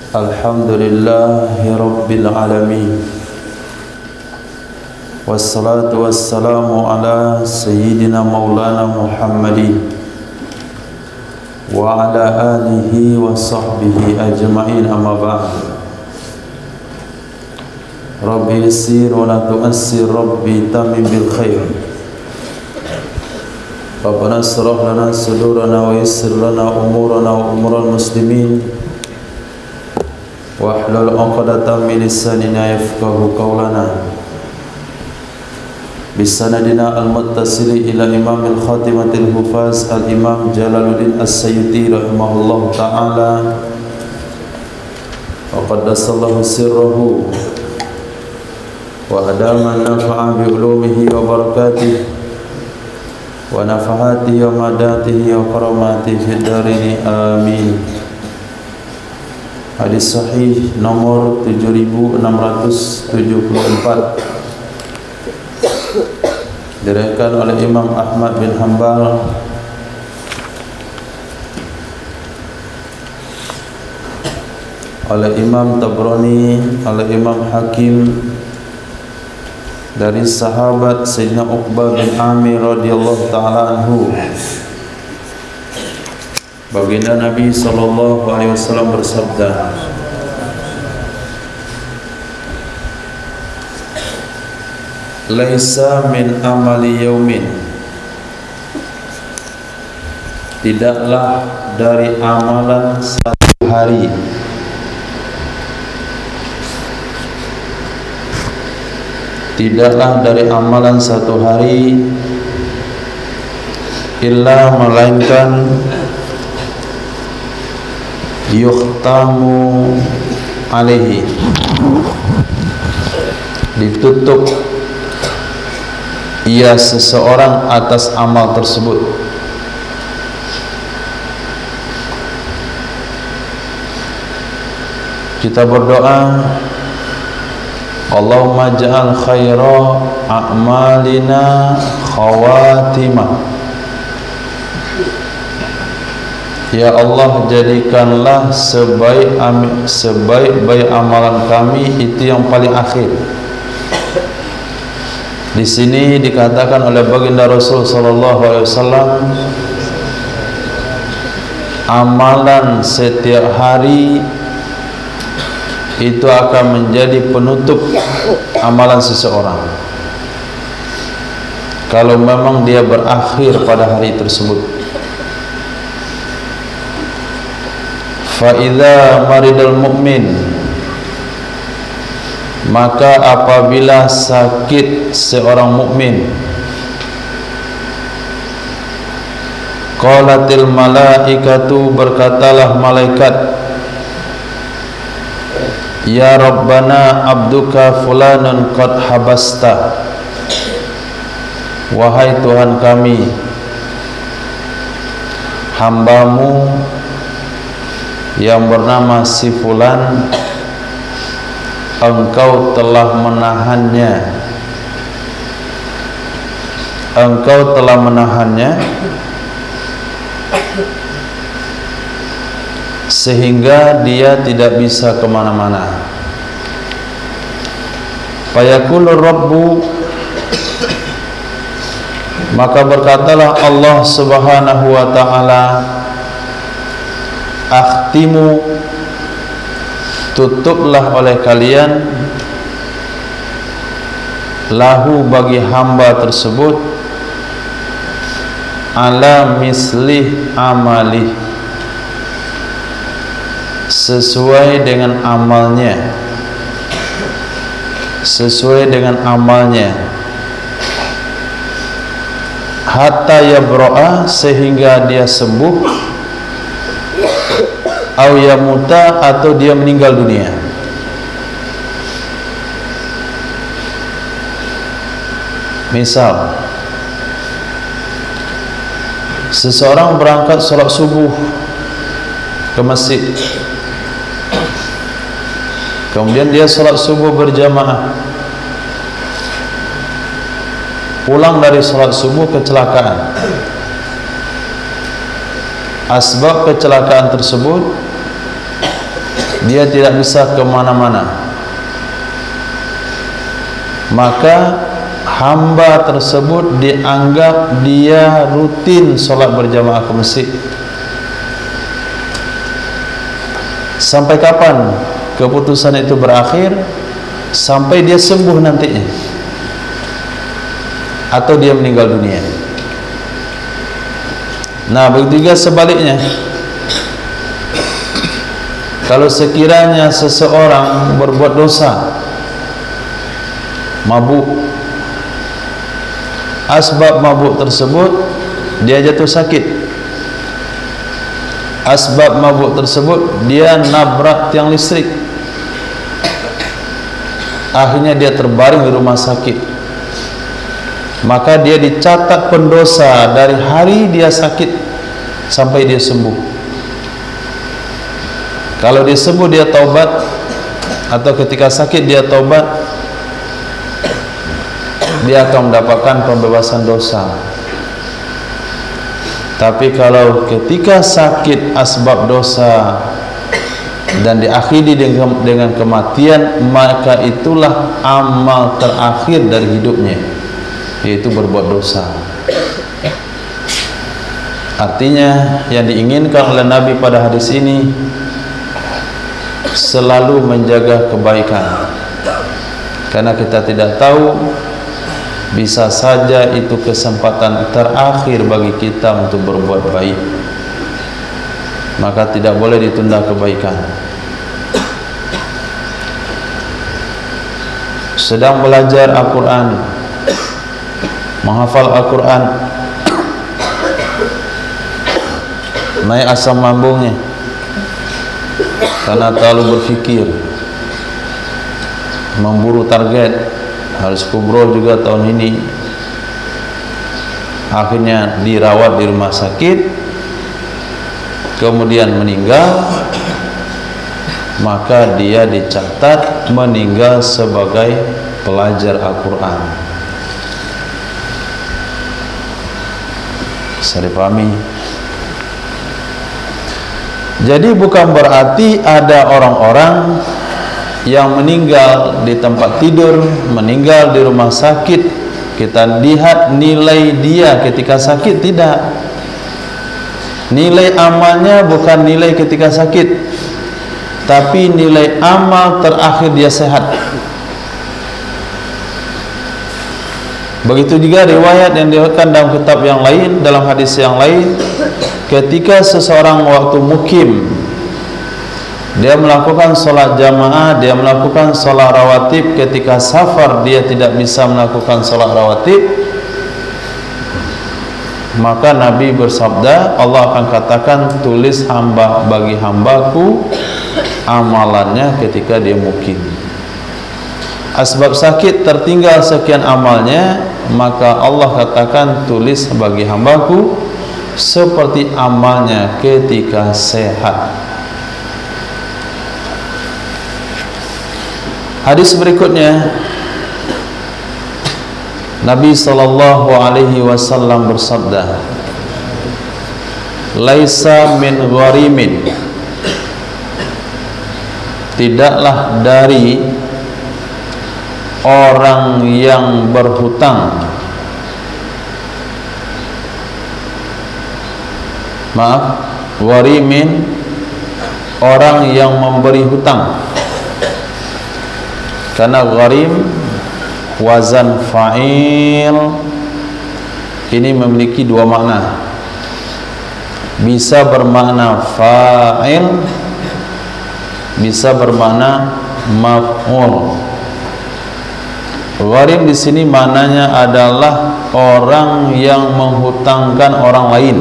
Alhamdulillahi Rabbil Alamin. Wassalatu wassalamu ala Sayyidina Maulana Muhammadin wa ala alihi wa sahbihi ajma'in, amma ba'd. Rabbi yassir wa la tu'assir, Rabbi tamim bil khair. Rabbana shrah lana sudurana wa yassir lana umurana wa umural muslimin wahlul 'uqdatam min lisanina yafqahu qawlana. Bisanadina al-muttasili ila imamil khatimatil hufaz al-imam Jalaluddin as-Sayyuti rahimahullahu ta'ala wa qaddasallahu sirrahu wa adama nafa'a bi ulumihi wa barakatihi wa nafahatihi wa madatihi wa karamatihi fid darini, amin. Hadis sahih nomor 7674 diriwayatkan oleh Imam Ahmad bin Hanbal oleh Imam Tabrani, oleh Imam Hakim dari sahabat Sayyidina Uqbah bin Amir radhiyallahu ta'ala anhu. Baginda Nabi sallallahu alaihi wasallam bersabda, laisa min amali yaumin, tidaklah dari amalan satu hari, tidaklah dari amalan satu hari illa melainkan yukhtamu alaihi, ditutup ia seseorang atas amal tersebut. Kita berdoa, Allahumma ja'al khaira a'malina khawatimah. Ya Allah, jadikanlah sebaik-baik amalan kami itu yang paling akhir. Di sini dikatakan oleh baginda Rasul sallallahu alaihi wasallam, amalan setiap hari itu akan menjadi penutup amalan seseorang kalau memang dia berakhir pada hari tersebut. Fa idza maridal mu'min, maka apabila sakit seorang mukmin, qalatil malaikatu, berkatalah malaikat, ya Rabbana abduka fulanun qad habasta, wahai Tuhan kami, hambamu yang bernama si fulan, engkau telah menahannya, sehingga dia tidak bisa kemana-mana. Fayaqulu Rabbu, maka berkatalah Allah subhanahu wa ta'ala, akhtimu, tutuplah oleh kalian, lahu, bagi hamba tersebut, ala mislih amalih, sesuai dengan amalnya. sesuai dengan amalnya, hatta yabra'a, sehingga dia sembuh, au yamuta, atau dia meninggal dunia. Misal, seseorang berangkat sholat subuh ke masjid, kemudian dia sholat subuh berjamaah, pulang dari sholat subuh kecelakaan. Asbab kecelakaan tersebut, dia tidak bisa kemana-mana, maka hamba tersebut dianggap dia rutin sholat berjamaah ke masjid. Sampai kapan keputusan itu berakhir? Sampai dia sembuh nantinya, atau dia meninggal dunia. Nah, begitu juga sebaliknya. Kalau sekiranya seseorang berbuat dosa, mabuk, asbab mabuk tersebut dia jatuh sakit, asbab mabuk tersebut dia nabrak tiang listrik, akhirnya dia terbaring di rumah sakit, maka dia dicatat pendosa dari hari dia sakit sampai dia sembuh. Kalau dia sembuh dia taubat, atau ketika sakit dia taubat, dia akan mendapatkan pembebasan dosa. Tapi kalau ketika sakit asbab dosa dan diakhiri dengan kematian, maka itulah amal terakhir dari hidupnya, yaitu berbuat dosa. Artinya yang diinginkan oleh Nabi pada hadis ini, selalu menjaga kebaikan, karena kita tidak tahu, bisa saja itu kesempatan terakhir bagi kita untuk berbuat baik, maka tidak boleh ditunda kebaikan. Sedang belajar Al-Quran, menghafal Al-Quran, naik asam lambungnya karena terlalu berfikir, memburu target, harus kubro juga tahun ini, akhirnya dirawat di rumah sakit, kemudian meninggal, maka dia dicatat meninggal sebagai pelajar Al-Quran. Bisa dipahami? Jadi bukan berarti ada orang-orang yang meninggal di tempat tidur, meninggal di rumah sakit, kita lihat nilai dia ketika sakit. Tidak. Nilai amalnya bukan nilai ketika sakit, tapi nilai amal terakhir dia sehat. Begitu juga riwayat yang diriwayatkan dalam kitab yang lain, dalam hadis yang lain, ketika seseorang waktu mukim, dia melakukan sholat jamaah, dia melakukan sholat rawatib. Ketika safar dia tidak bisa melakukan sholat rawatib, maka Nabi bersabda, Allah akan katakan, tulis hamba bagi hambaku amalannya ketika dia mukim. Asbab sakit tertinggal sekian amalnya, maka Allah katakan, tulis bagi hambaku seperti amalnya ketika sehat. Hadis berikutnya, Nabi sallallahu alaihi wasallam bersabda, laisa min gharimin, tidaklah dari orang yang berhutang, maaf, gharimin, orang yang memberi hutang. Karena gharim wazan fa'il ini memiliki dua makna, bisa bermakna fa'il, bisa bermakna maf'ul. Gharim di sini maknanya adalah orang yang menghutangkan orang lain.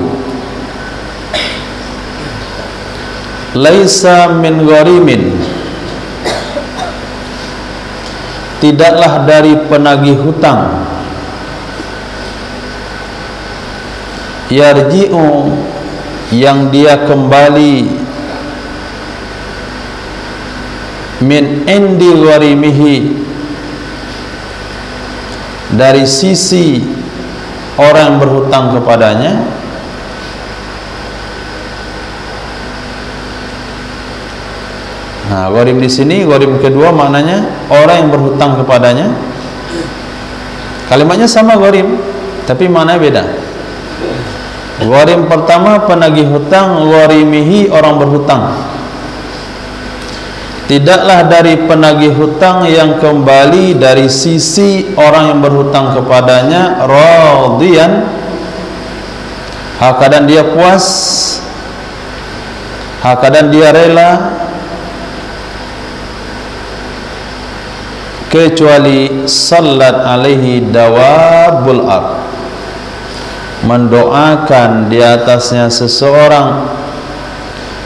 Laisa min gharimin, tidaklah dari penagih hutang. Yarji'u, yang dia kembali, min indi gharimihi, dari sisi orang yang berhutang kepadanya. Nah, gharim di sini, gharim kedua maknanya orang yang berhutang kepadanya. Kalimatnya sama gharim, tapi maknanya beda. Gharim pertama penagih hutang, gharimihi orang berhutang. Tidaklah dari penagih hutang yang kembali dari sisi orang yang berhutang kepadanya radiyan, hakadan dia puas, hakadan dia rela, kecuali salat alaihi dawabul ard, mendoakan di atasnya seseorang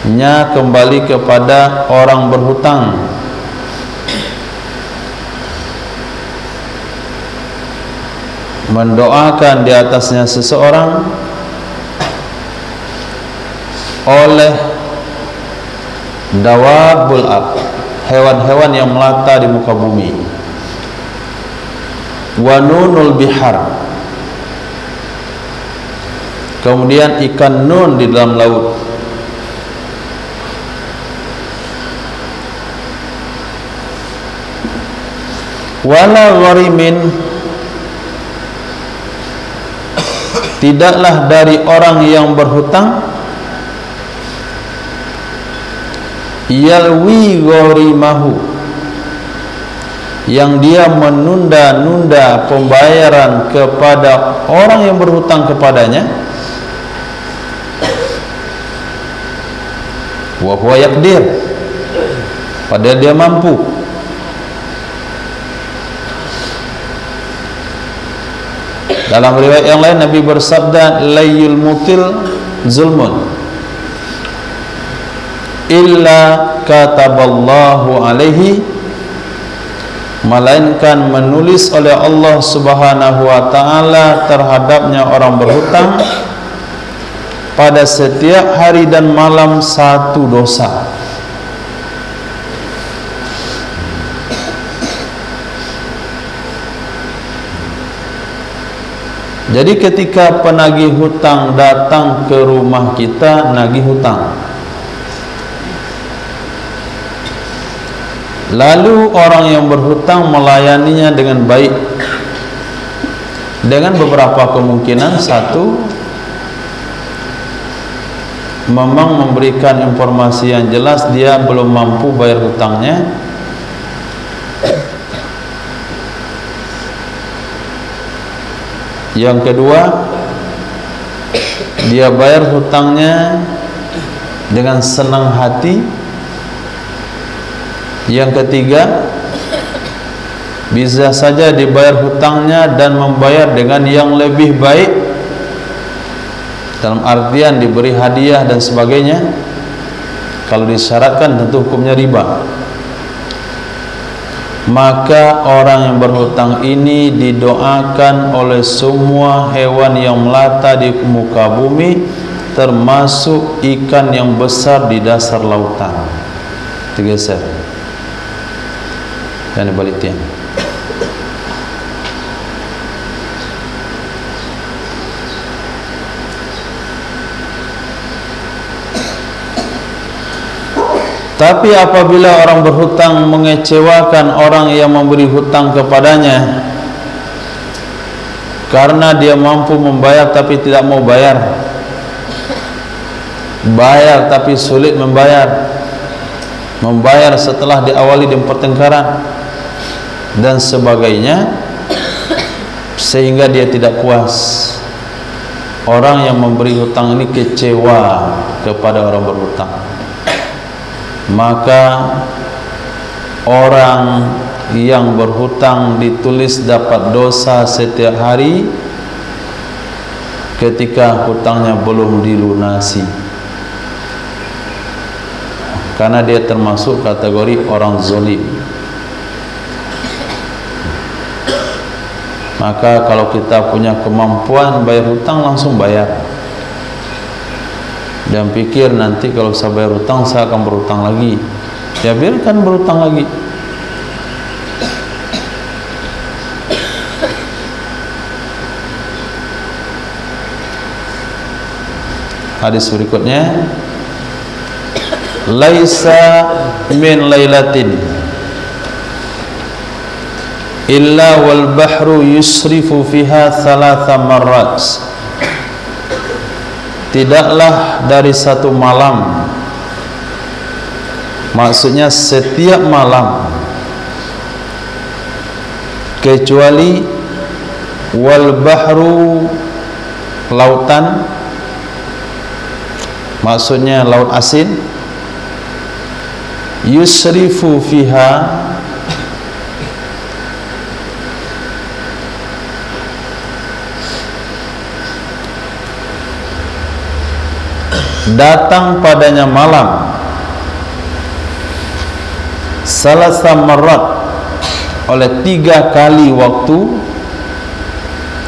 nya kembali kepada orang berhutang. Mendoakan di atasnya seseorang oleh dawabul ard, hewan-hewan yang melata di muka bumi. Wa nunul bihar, kemudian ikan nun di dalam laut. Wala gharimin, tidaklah dari orang yang berhutang yalwi gharimahu, yang dia menunda-nunda pembayaran kepada orang yang berhutang kepadanya, wa huwa yaqdir, padahal dia mampu. Dalam riwayat yang lain Nabi bersabda, layyul mutil zulmun illa kataballahu alaihi, melainkan menulis oleh Allah Subhanahu wa taala terhadapnya orang berhutang pada setiap hari dan malam satu dosa. Jadi ketika penagih hutang datang ke rumah kita nagih hutang, lalu orang yang berhutang melayaninya dengan baik, dengan beberapa kemungkinan. Satu, memang memberikan informasi yang jelas dia belum mampu bayar hutangnya. Yang kedua, dia bayar hutangnya dengan senang hati. Yang ketiga, bisa saja dibayar hutangnya dan membayar dengan yang lebih baik, dalam artian diberi hadiah dan sebagainya. Kalau disyaratkan tentu hukumnya riba. Maka orang yang berhutang ini didoakan oleh semua hewan yang melata di muka bumi, termasuk ikan yang besar di dasar lautan. Digeser dan dibalik tiang. Tapi apabila orang berhutang mengecewakan orang yang memberi hutang kepadanya karena dia mampu membayar tapi tidak mau bayar, bayar tapi sulit membayar, membayar setelah diawali dengan pertengkaran dan sebagainya, sehingga dia tidak puas, orang yang memberi hutang ini kecewa kepada orang berhutang, maka orang yang berhutang ditulis dapat dosa setiap hari ketika hutangnya belum dilunasi, karena dia termasuk kategori orang zalim. Maka kalau kita punya kemampuan bayar hutang, langsung bayar. Jangan pikir nanti kalau saya bayar hutang saya akan berhutang lagi. Ya biarkan berhutang lagi. Hadis berikutnya, laisa min lailatin illa wal bahru yusrifu fiha thalatha marrat. Tidaklah dari satu malam, maksudnya setiap malam, kecuali wal bahru, lautan, maksudnya laut asin, yusrifu fiha, datang padanya malam, salasa marrat, oleh 3 kali waktu,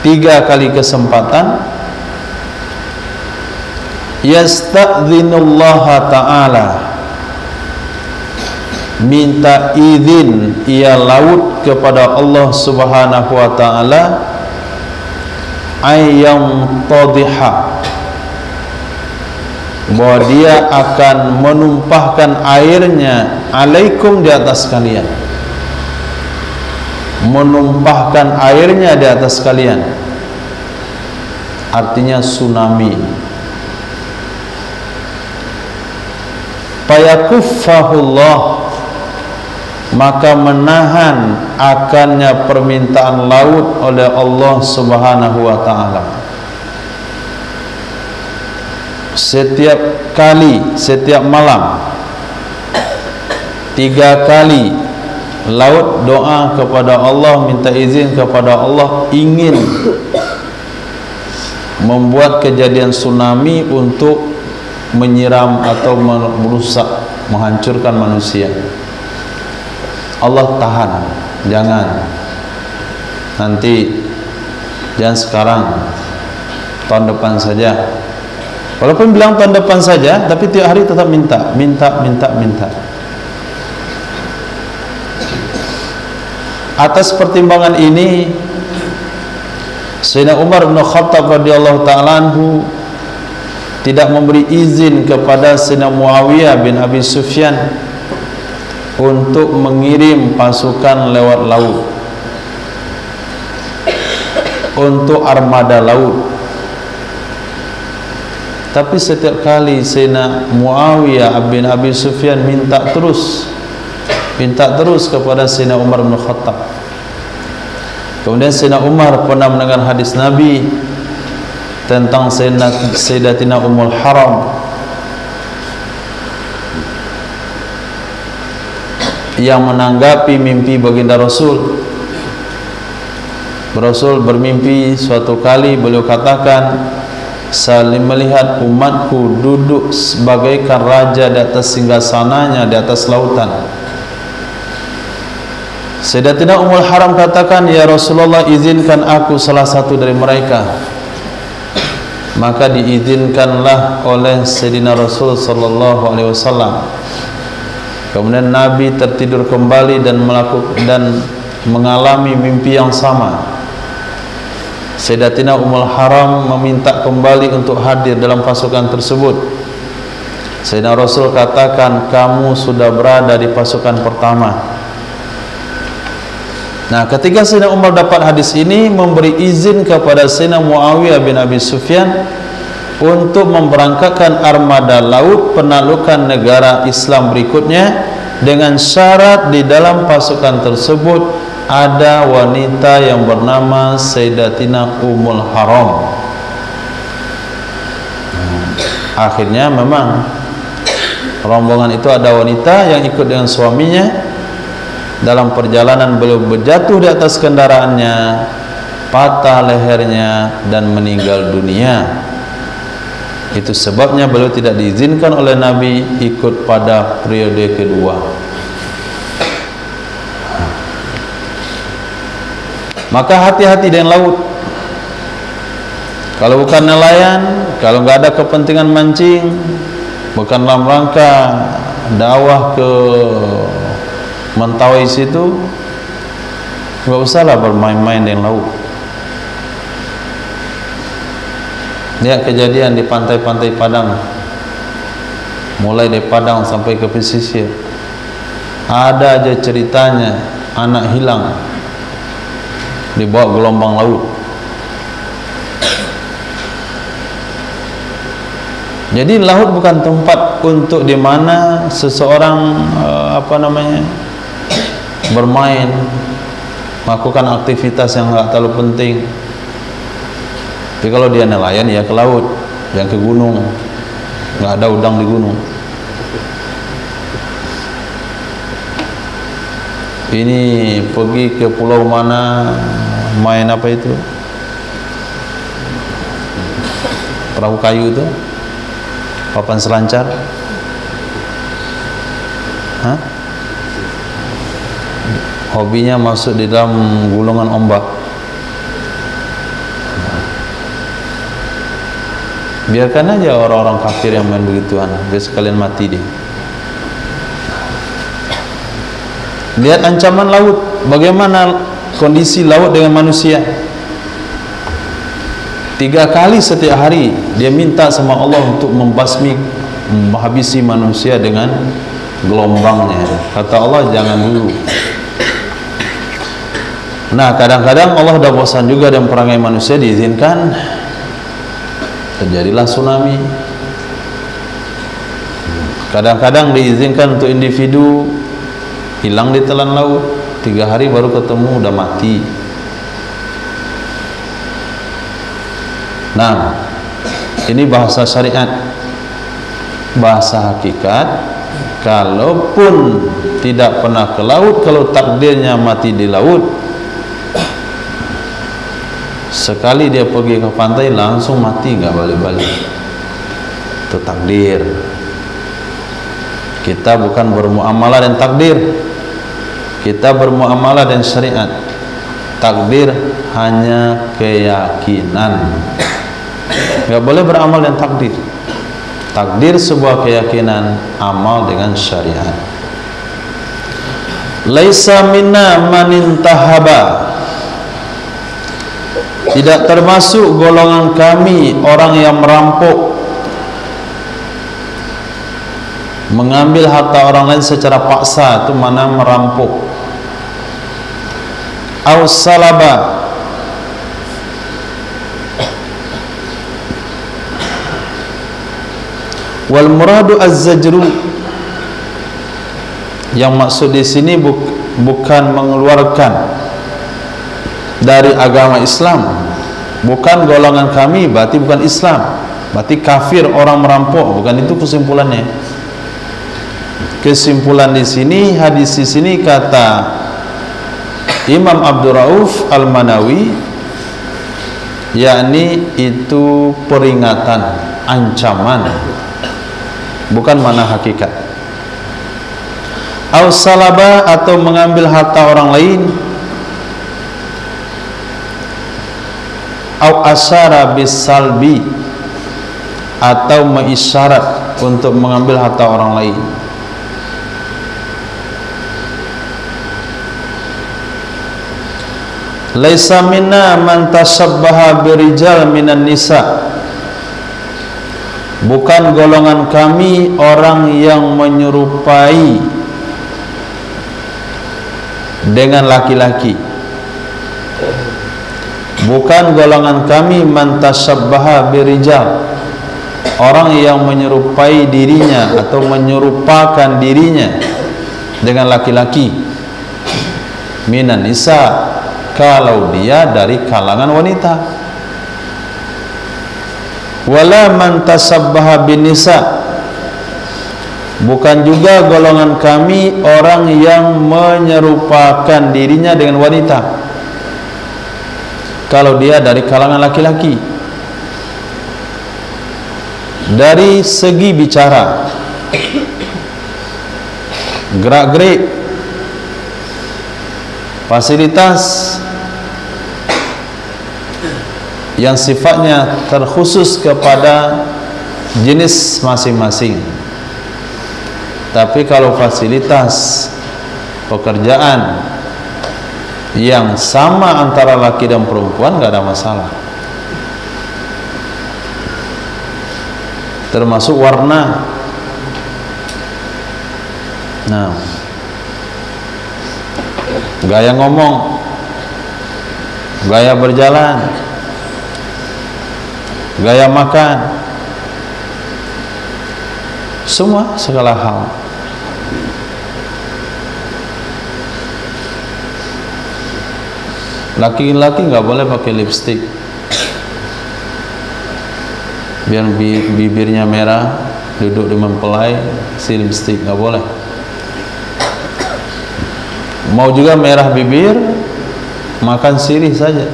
3 kali kesempatan, yasta'dzinullaha ta'ala, minta izin ia laut kepada Allah subhanahu wa ta'ala, ayyam tadhiha, bahwa dia akan menumpahkan airnya alaikum, di atas kalian, menumpahkan airnya di atas kalian, artinya tsunami. Fayakuffahullah, maka menahan akannya permintaan laut oleh Allah subhanahu wa ta'ala. Setiap kali, setiap malam, 3 kali laut doa kepada Allah, minta izin kepada Allah, ingin membuat kejadian tsunami untuk menyiram atau merusak, menghancurkan manusia. Allah tahan, jangan, nanti, jangan sekarang, tahun depan saja. Walaupun bilang tahun depan saja, tapi tiap hari tetap minta. Atas pertimbangan ini, Sayyidina Umar bin Khattab radhiyallahu ta'ala anhu tidak memberi izin kepada Sayyidina Muawiyah bin Abi Sufyan untuk mengirim pasukan lewat laut, untuk armada laut. Tapi setiap kali Sayyidina Muawiyah bin Abi Sufyan minta terus kepada Sayyidina Umar bin Khattab. Kemudian Sayyidina Umar pernah mendengar hadis Nabi tentang Sayyidatina Ummul Haram yang menanggapi mimpi baginda Rasul. Rasul bermimpi suatu kali, beliau katakan, saya melihat umatku duduk sebagaikan raja di atas singgasananya di atas lautan. Sayyidatina Ummul Haram katakan, ya Rasulullah, izinkan aku salah satu dari mereka. Maka diizinkanlah oleh Sayyidina Rasul sallallahu alaihi wasallam. Kemudian Nabi tertidur kembali dan mengalami mimpi yang sama. Sayyidatina Ummul Haram meminta kembali untuk hadir dalam pasukan tersebut. Sayyidina Rasul katakan, kamu sudah berada di pasukan pertama. Nah, ketika Sayyidina Umar dapat hadis ini, memberi izin kepada Sayyidina Muawiyah bin Abi Sufyan untuk memberangkatkan armada laut penaklukan negara Islam berikutnya, dengan syarat di dalam pasukan tersebut ada wanita yang bernama Sayyidatina Ummul Haram. Akhirnya memang rombongan itu ada wanita yang ikut dengan suaminya, dalam perjalanan beliau berjatuh di atas kendaraannya, patah lehernya dan meninggal dunia. Itu sebabnya beliau tidak diizinkan oleh Nabi ikut pada periode kedua. Maka hati-hati dengan laut. Kalau bukan nelayan, kalau nggak ada kepentingan mancing, bukan dalam rangka dakwah ke Mentawai situ, nggak usahlah bermain-main dengan laut. Lihat kejadian di pantai-pantai Padang, mulai dari Padang sampai ke pesisir, ada aja ceritanya anak hilang dibawa gelombang laut. Jadi laut bukan tempat untuk di mana seseorang bermain, melakukan aktivitas yang nggak terlalu penting. Tapi kalau dia nelayan ya ke laut, yang ke gunung, nggak ada udang di gunung. Ini pergi ke pulau mana, main apa itu, perahu kayu itu, papan selancar, hobinya masuk di dalam gulungan ombak. Biarkan aja orang-orang kafir yang main begituan, biar sekalian mati dia. Lihat ancaman laut, bagaimana kondisi laut dengan manusia. 3 kali setiap hari dia minta sama Allah untuk menghabisi manusia dengan gelombangnya. Kata Allah, jangan dulu. Nah, kadang-kadang Allah udah bosan juga dengan perangai manusia, diizinkan, terjadilah tsunami. Kadang-kadang diizinkan untuk individu hilang di telan laut, 3 hari baru ketemu udah mati. Nah, ini bahasa syariat. Bahasa hakikat, kalaupun tidak pernah ke laut, kalau takdirnya mati di laut, sekali dia pergi ke pantai langsung mati, nggak balik-balik. Itu takdir. Kita bukan bermuamalah dengan takdir, kita bermuamalah dengan syariat. Takdir hanya keyakinan, nggak boleh beramal dengan takdir. Takdir sebuah keyakinan, amal dengan syariat. Laisa minna man intahaba, tidak termasuk golongan kami orang yang merampok, mengambil harta orang lain secara paksa. Itu mana merampok. Au salaba, wal muradu az-zajru, yang maksud di sini bukan mengeluarkan dari agama Islam. Bukan golongan kami berarti bukan Islam, berarti kafir orang merampok, bukan itu kesimpulannya. Kesimpulan di sini, hadis di sini, kata Imam Abdul Rauf Al-Manawi, yakni itu peringatan, ancaman, bukan mana hakikat. Au salaba, atau mengambil harta orang lain. Au asyara bisalbi, atau mengisyarat untuk mengambil harta orang lain. Laisa minna man tashabbaha birijal minan nisa, bukan golongan kami orang yang menyerupai dengan laki-laki. Bukan golongan kami man tashabbaha birijal, orang yang menyerupai dirinya atau menyerupakan dirinya dengan laki-laki. Minan nisa, kalau dia dari kalangan wanita. Wala man tasabbaha bin nisa, Bukan juga golongan kami orang yang menyerupakan dirinya dengan wanita kalau dia dari kalangan laki-laki. Dari segi bicara, gerak-gerik, fasilitas yang sifatnya terkhusus kepada jenis masing-masing. Tapi kalau fasilitas pekerjaan yang sama antara laki dan perempuan, nggak ada masalah. Termasuk warna. Nah, gaya ngomong, gaya berjalan, gaya makan, semua segala hal. Laki-laki nggak boleh pakai lipstik, biar bibirnya merah, duduk di mempelai, si lipstik nggak boleh. Mau juga merah bibir, makan sirih saja.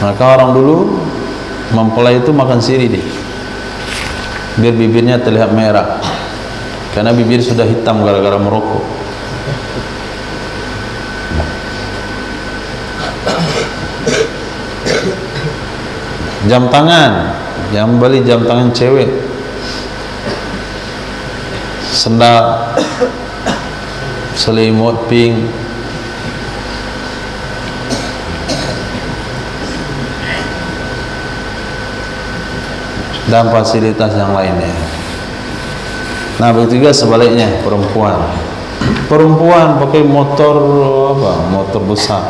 Maka orang dulu mempelai itu makan sirih deh, biar bibirnya terlihat merah, karena bibir sudah hitam gara-gara merokok. Jam tangan, jangan beli jam tangan cewek. Sendal, selimut pink. Dan fasilitas yang lainnya. Nah, begitu juga sebaliknya perempuan. Perempuan pakai motor apa? Motor besar.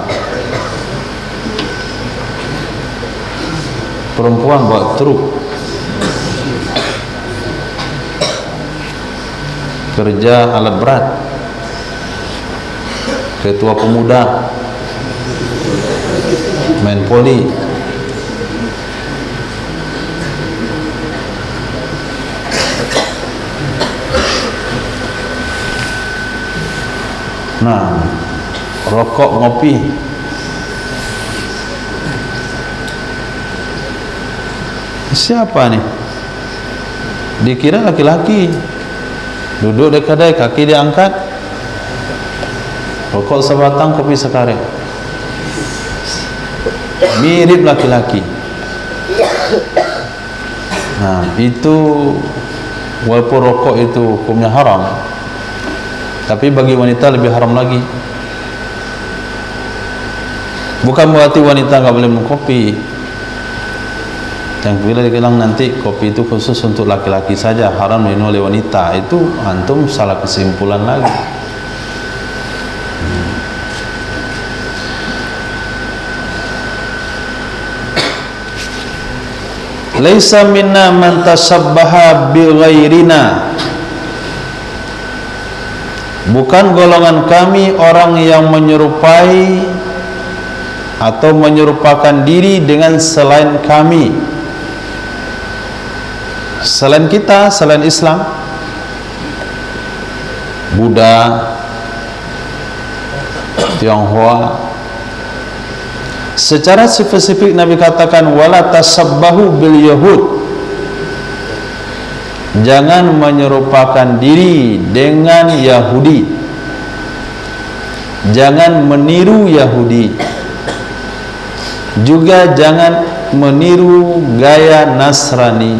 Perempuan bawa truk. Kerja alat berat. Ketua pemuda. Main poli. Nah, rokok, ngopi. Siapa nih? Dikira laki-laki. Duduk di kedai, kaki diangkat. Rokok sebatang, kopi sekarek. Mirip laki-laki. Nah, itu walaupun rokok itu hukumnya haram, tapi bagi wanita lebih haram lagi. Bukan berarti wanita nggak boleh minum kopi. Yang bila dibilang nanti kopi itu khusus untuk laki-laki saja, haram diminum oleh wanita, itu antum salah kesimpulan lagi. Laisa minna man tasabbaha bi ghairina. Bukan golongan kami orang yang menyerupai atau menyerupakan diri dengan selain kami, selain kita, selain Islam, Buddha, Tionghoa. Secara spesifik Nabi katakan wala tasabbahu bil yahud. Jangan menyerupakan diri dengan Yahudi. Jangan meniru Yahudi. Juga jangan meniru gaya Nasrani.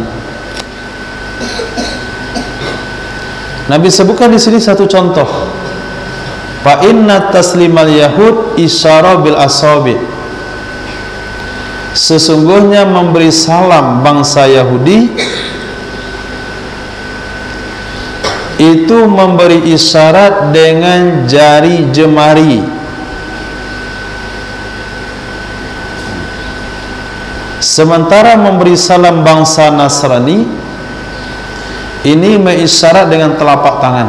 Nabi sebutkan di sini satu contoh. Fa inna taslimal yahud isyara bil asabi. Sesungguhnya memberi salam bangsa Yahudi itu memberi isyarat dengan jari jemari. Sementara memberi salam bangsa Nasrani ini mengisyarat dengan telapak tangan.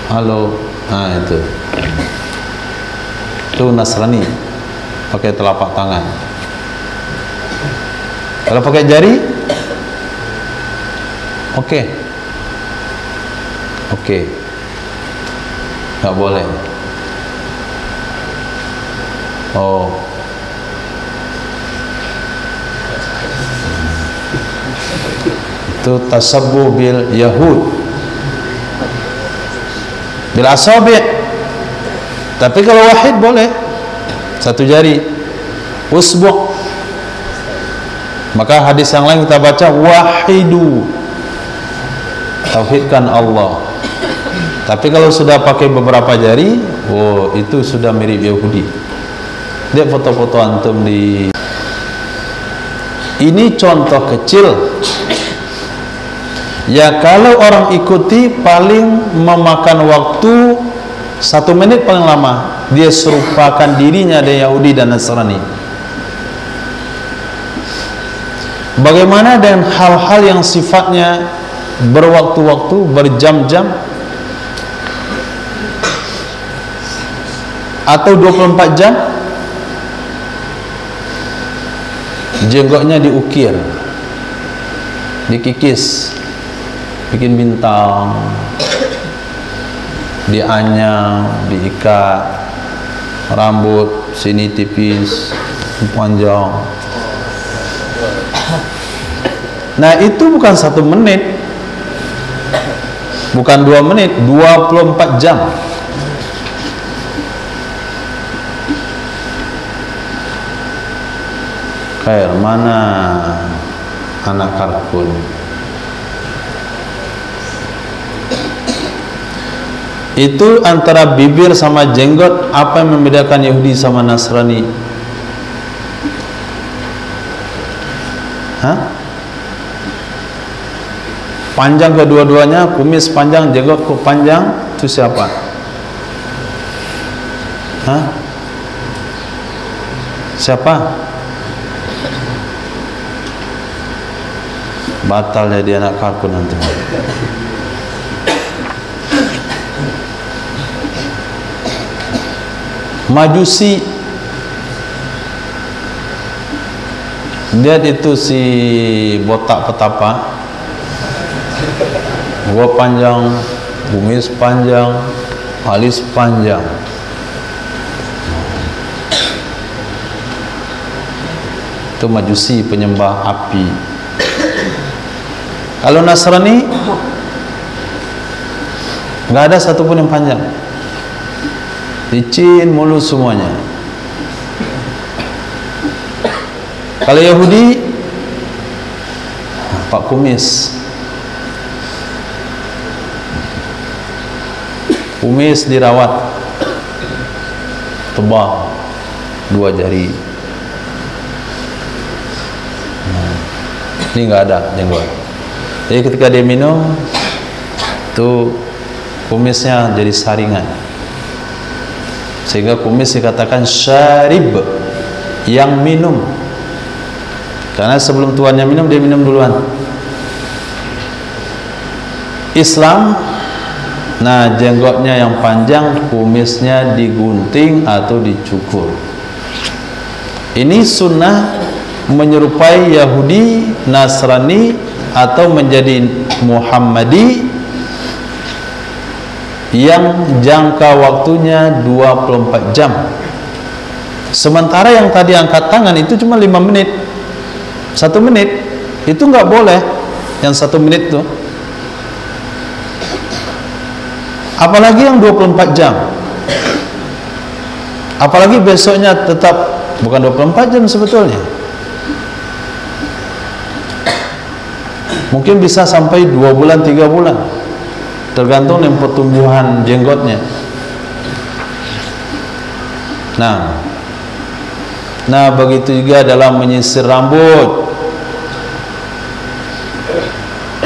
Halo, nah itu Nasrani. pakai telapak tangan. Kalau pakai jari, oke, nggak boleh. Oh, itu tasabbuh bil Yahud, bil asabi'. Tapi kalau wahid boleh, satu jari, usbu'. Maka hadis yang lain kita baca wahidu, tauhidkan Allah. Tapi kalau sudah pakai beberapa jari, oh itu sudah mirip Yahudi. Lihat foto-foto antum di. Ini contoh kecil. Ya kalau orang ikuti paling memakan waktu 1 menit paling lama. Dia serupakan dirinya dengan Yahudi dan Nasrani. Bagaimana dengan hal-hal yang sifatnya berwaktu-waktu, berjam-jam, atau 24 jam? Jenggotnya diukir, dikikis, bikin bintang, dianyam, diikat, rambut sini tipis, panjang. Nah itu bukan 1 menit, bukan 2 menit, 24 jam. Khair, mana anak karkun? Itu antara bibir sama jenggot, apa yang membedakan Yahudi sama Nasrani? Hah? Panjang kedua-duanya, kumis panjang, jenggot panjang, itu siapa? Hah? Siapa? Batal jadi anak karkun nanti. Majusi. Lihat itu si botak petapa, gua panjang, kumis panjang, alis panjang. Itu Majusi, penyembah api. Kalau Nasrani nggak ada satupun yang panjang, licin mulu semuanya. Kalau Yahudi, pak kumis, kumis dirawat, tebal, 2 jari. Ini nggak ada jenggot. Jadi ketika dia minum, tuh kumisnya jadi saringan, sehingga kumis dikatakan syarib, yang minum. Karena sebelum tuannya minum, dia minum duluan. Islam, nah jenggotnya yang panjang, kumisnya digunting atau dicukur. Ini sunnah menyerupai Yahudi, Nasrani, atau menjadi Muhammadi yang jangka waktunya 24 jam. Sementara yang tadi angkat tangan itu cuma 5 menit. 1 menit itu nggak boleh, yang 1 menit tuh. Apalagi yang 24 jam. Apalagi besoknya tetap bukan 24 jam sebetulnya. Mungkin bisa sampai 2 bulan, 3 bulan, tergantung dengan pertumbuhan jenggotnya. Nah begitu juga dalam menyisir rambut,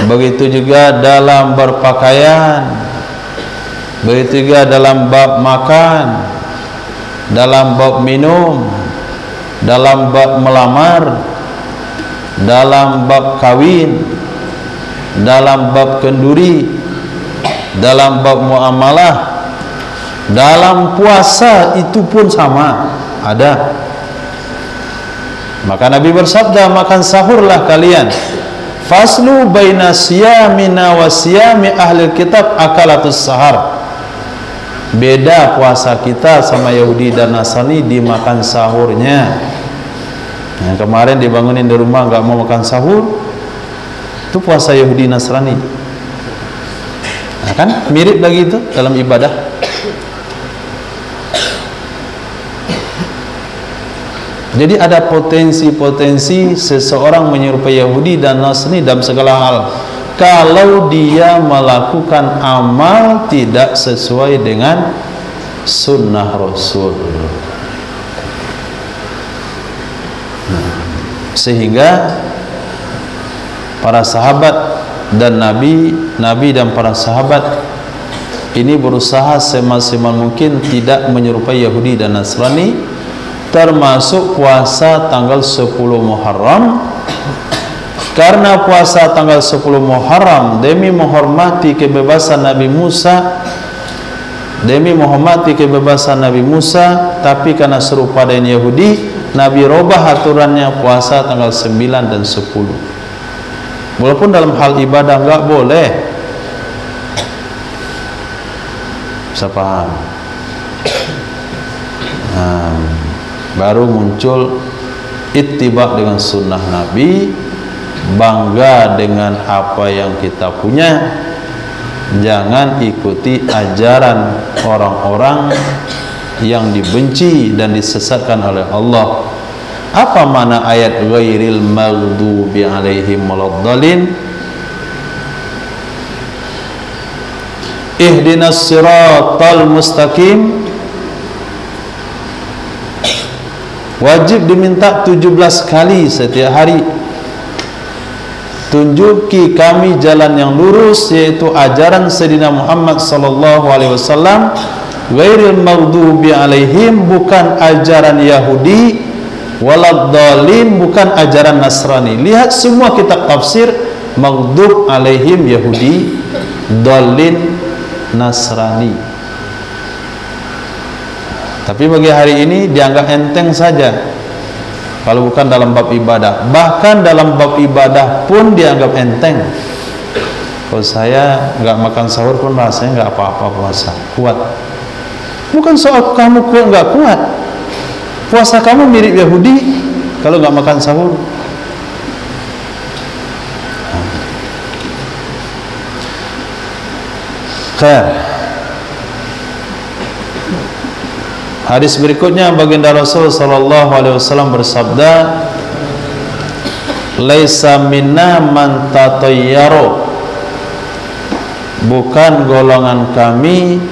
begitu juga dalam berpakaian, begitu juga dalam bab makan, dalam bab minum, dalam bab melamar, dalam bab kawin, dalam bab kenduri, dalam bab muamalah, dalam puasa itu pun sama. Ada Maka Nabi bersabda, makan sahurlah kalian. Faslu baina siyamina wa siyami ahli kitab akalatus sahar. Beda puasa kita sama Yahudi dan Nasrani di makan sahurnya. Yang kemarin dibangunin di rumah nggak mau makan sahur, itu puasa Yahudi Nasrani. Nah, kan mirip lagi itu dalam ibadah. Jadi ada potensi-potensi seseorang menyerupai Yahudi dan Nasrani dalam segala hal. Kalau dia melakukan amal tidak sesuai dengan sunnah Rasul. Sehingga para sahabat dan Nabi dan para sahabat ini berusaha semaksimal mungkin tidak menyerupai Yahudi dan Nasrani, termasuk puasa tanggal 10 Muharram. Karena puasa tanggal 10 Muharram demi menghormati kebebasan Nabi Musa, tapi karena serupa dengan Yahudi, Nabi robah aturannya puasa tanggal 9 dan 10. Walaupun dalam hal ibadah nggak boleh. Bisa paham? Nah, baru muncul ittiba dengan sunnah Nabi, bangga dengan apa yang kita punya, jangan ikuti ajaran orang-orang yang dibenci dan disesatkan oleh Allah. Apa makna ayat ghairil maghdubi alaihim waladdallin? Ihdinas siratal mustaqim. Wajib diminta 17 kali setiap hari. Tunjuki kami jalan yang lurus, yaitu ajaran Sayyidina Muhammad sallallahu alaihi wasallam. Ghairil maghdubi alaihim, bukan ajaran Yahudi, waladdallin, bukan ajaran Nasrani. Lihat semua kitab tafsir, maghdub alaihim Yahudi, dallin Nasrani. Tapi bagi hari ini dianggap enteng saja kalau bukan dalam bab ibadah. Bahkan dalam bab ibadah pun dianggap enteng. Kalau saya nggak makan sahur pun rasanya nggak apa-apa puasa, kuat. Bukan soal kamu kuat nggak kuat, puasa kamu mirip Yahudi kalau nggak makan sahur. Khair. Hadis berikutnya, baginda Rasul sallallahu alaihi wasallam bersabda, laisa minna man tatayyaro, bukan golongan kami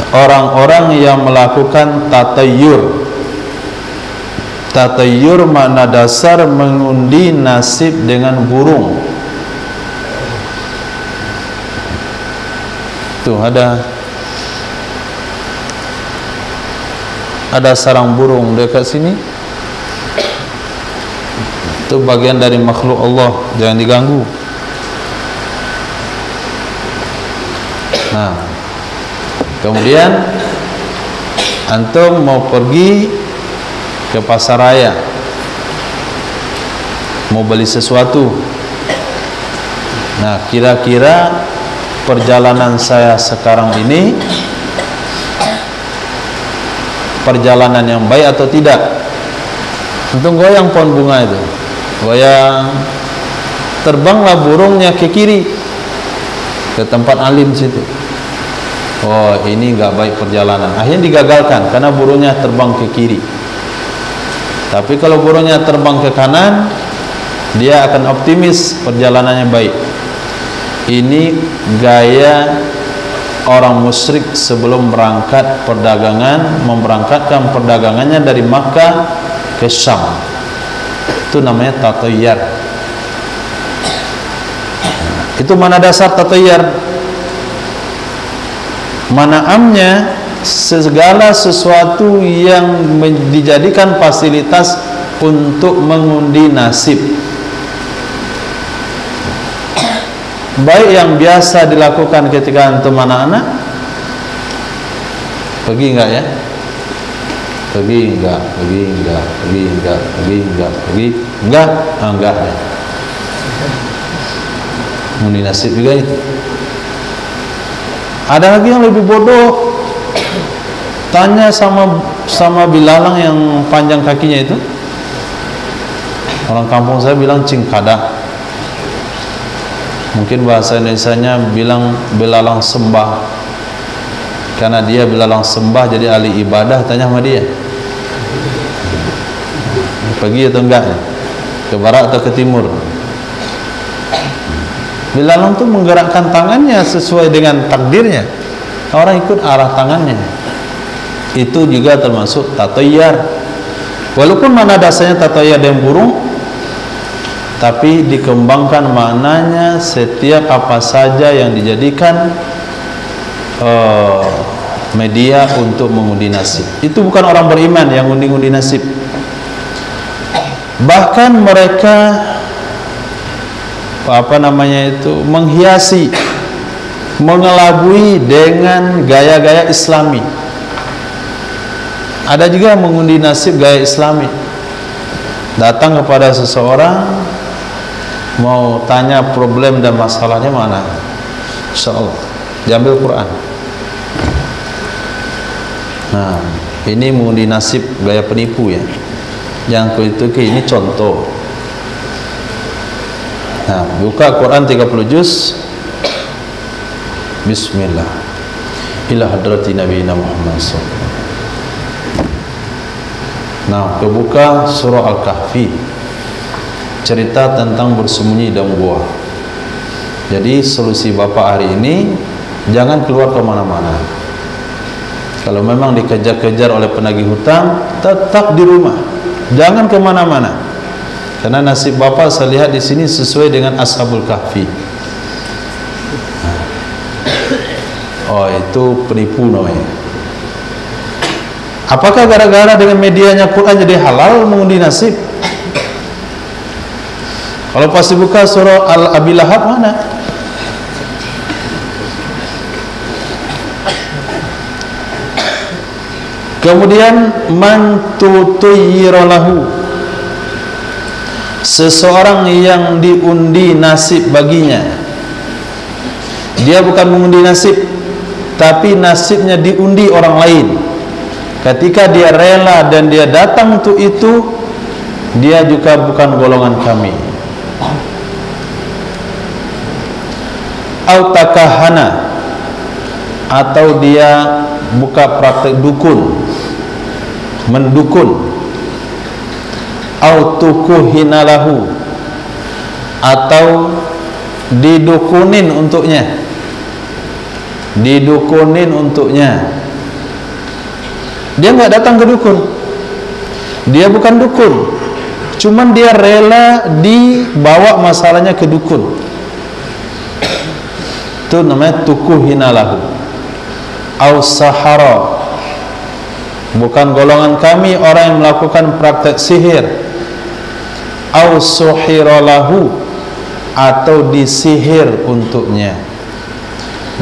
orang-orang yang melakukan tatayyur. Tatayyur makna dasar mengundi nasib dengan burung. Tuh ada sarang burung dekat sini. Itu bagian dari makhluk Allah, jangan diganggu. Nah, kemudian antum mau pergi ke pasar raya, mau beli sesuatu. Nah, kira-kira perjalanan saya sekarang ini perjalanan yang baik atau tidak? Antum goyang pohon bunga itu, goyang, terbanglah burungnya ke kiri, ke tempat alim situ. Oh, ini nggak baik perjalanan. Akhirnya digagalkan karena burungnya terbang ke kiri. Tapi kalau burungnya terbang ke kanan, dia akan optimis perjalanannya baik. Ini gaya orang musyrik sebelum berangkat perdagangan, memberangkatkan perdagangannya dari Makkah ke Syam. Itu namanya tatayyar. Itu mana dasar tatayyar? Manaamnya segala sesuatu yang dijadikan fasilitas untuk mengundi nasib, baik yang biasa dilakukan ketika antum anak-anak, pergi enggak ya? Pergi enggak, enggak. Mengundi nasib juga itu. Ada lagi yang lebih bodoh. Tanya sama bilalang yang panjang kakinya itu. Orang kampung saya bilang cingkada. Mungkin bahasa Indonesianya bilang belalang sembah. Karena dia belalang sembah jadi ahli ibadah, tanya sama dia. Pergi atau enggak? Ke barat atau ke timur? Belalang itu menggerakkan tangannya sesuai dengan takdirnya. Orang ikut arah tangannya. Itu juga termasuk tatoyar. Walaupun mana dasarnya tatoyar dan burung, tapi dikembangkan maknanya setiap apa saja yang dijadikan media untuk mengundi nasib. Itu bukan orang beriman yang ngundi-ngundi nasib. Bahkan mereka menghiasi, mengelabui dengan gaya-gaya Islami. Ada juga yang mengundi nasib gaya Islami. Datang kepada seseorang, mau tanya problem dan masalahnya mana, insyaallah diambil Quran. Nah, ini mengundi nasib gaya penipu ya. Yang itu ini contoh. Nah, buka Quran 30 juz. Bismillah. Ila hadrati Nabi Muhammad SAW. Nah, kebuka surah Al-Kahfi. Cerita tentang bersembunyi dalam gua. Jadi solusi Bapak hari ini, jangan keluar kemana-mana. Kalau memang dikejar-kejar oleh penagih hutang, tetap di rumah. Jangan kemana-mana. Karena nasib Bapak saya lihat di sini sesuai dengan Ashabul Kahfi. Oh, itu penipu namanya. Apakah gara-gara dengan medianya Quran jadi halal mengundi nasib? Kalau pasti buka surah Al-Abi Lahab mana? Kemudian man tutuyiralahu, seseorang yang diundi nasib baginya. Dia bukan mengundi nasib, tapi nasibnya diundi orang lain. Ketika dia rela dan dia datang untuk itu, dia juga bukan golongan kami. Autakahana, atau dia buka praktek dukun, mendukun. Autukuhinalahu, atau didukunin untuknya. Didukunin untuknya. Dia nggak datang ke dukun, dia bukan dukun, cuman dia rela dibawa masalahnya ke dukun. Itu namanya tukuhinalahu. Au sahara, bukan golongan kami orang yang melakukan praktek sihir. Au suhiralahu, atau disihir untuknya.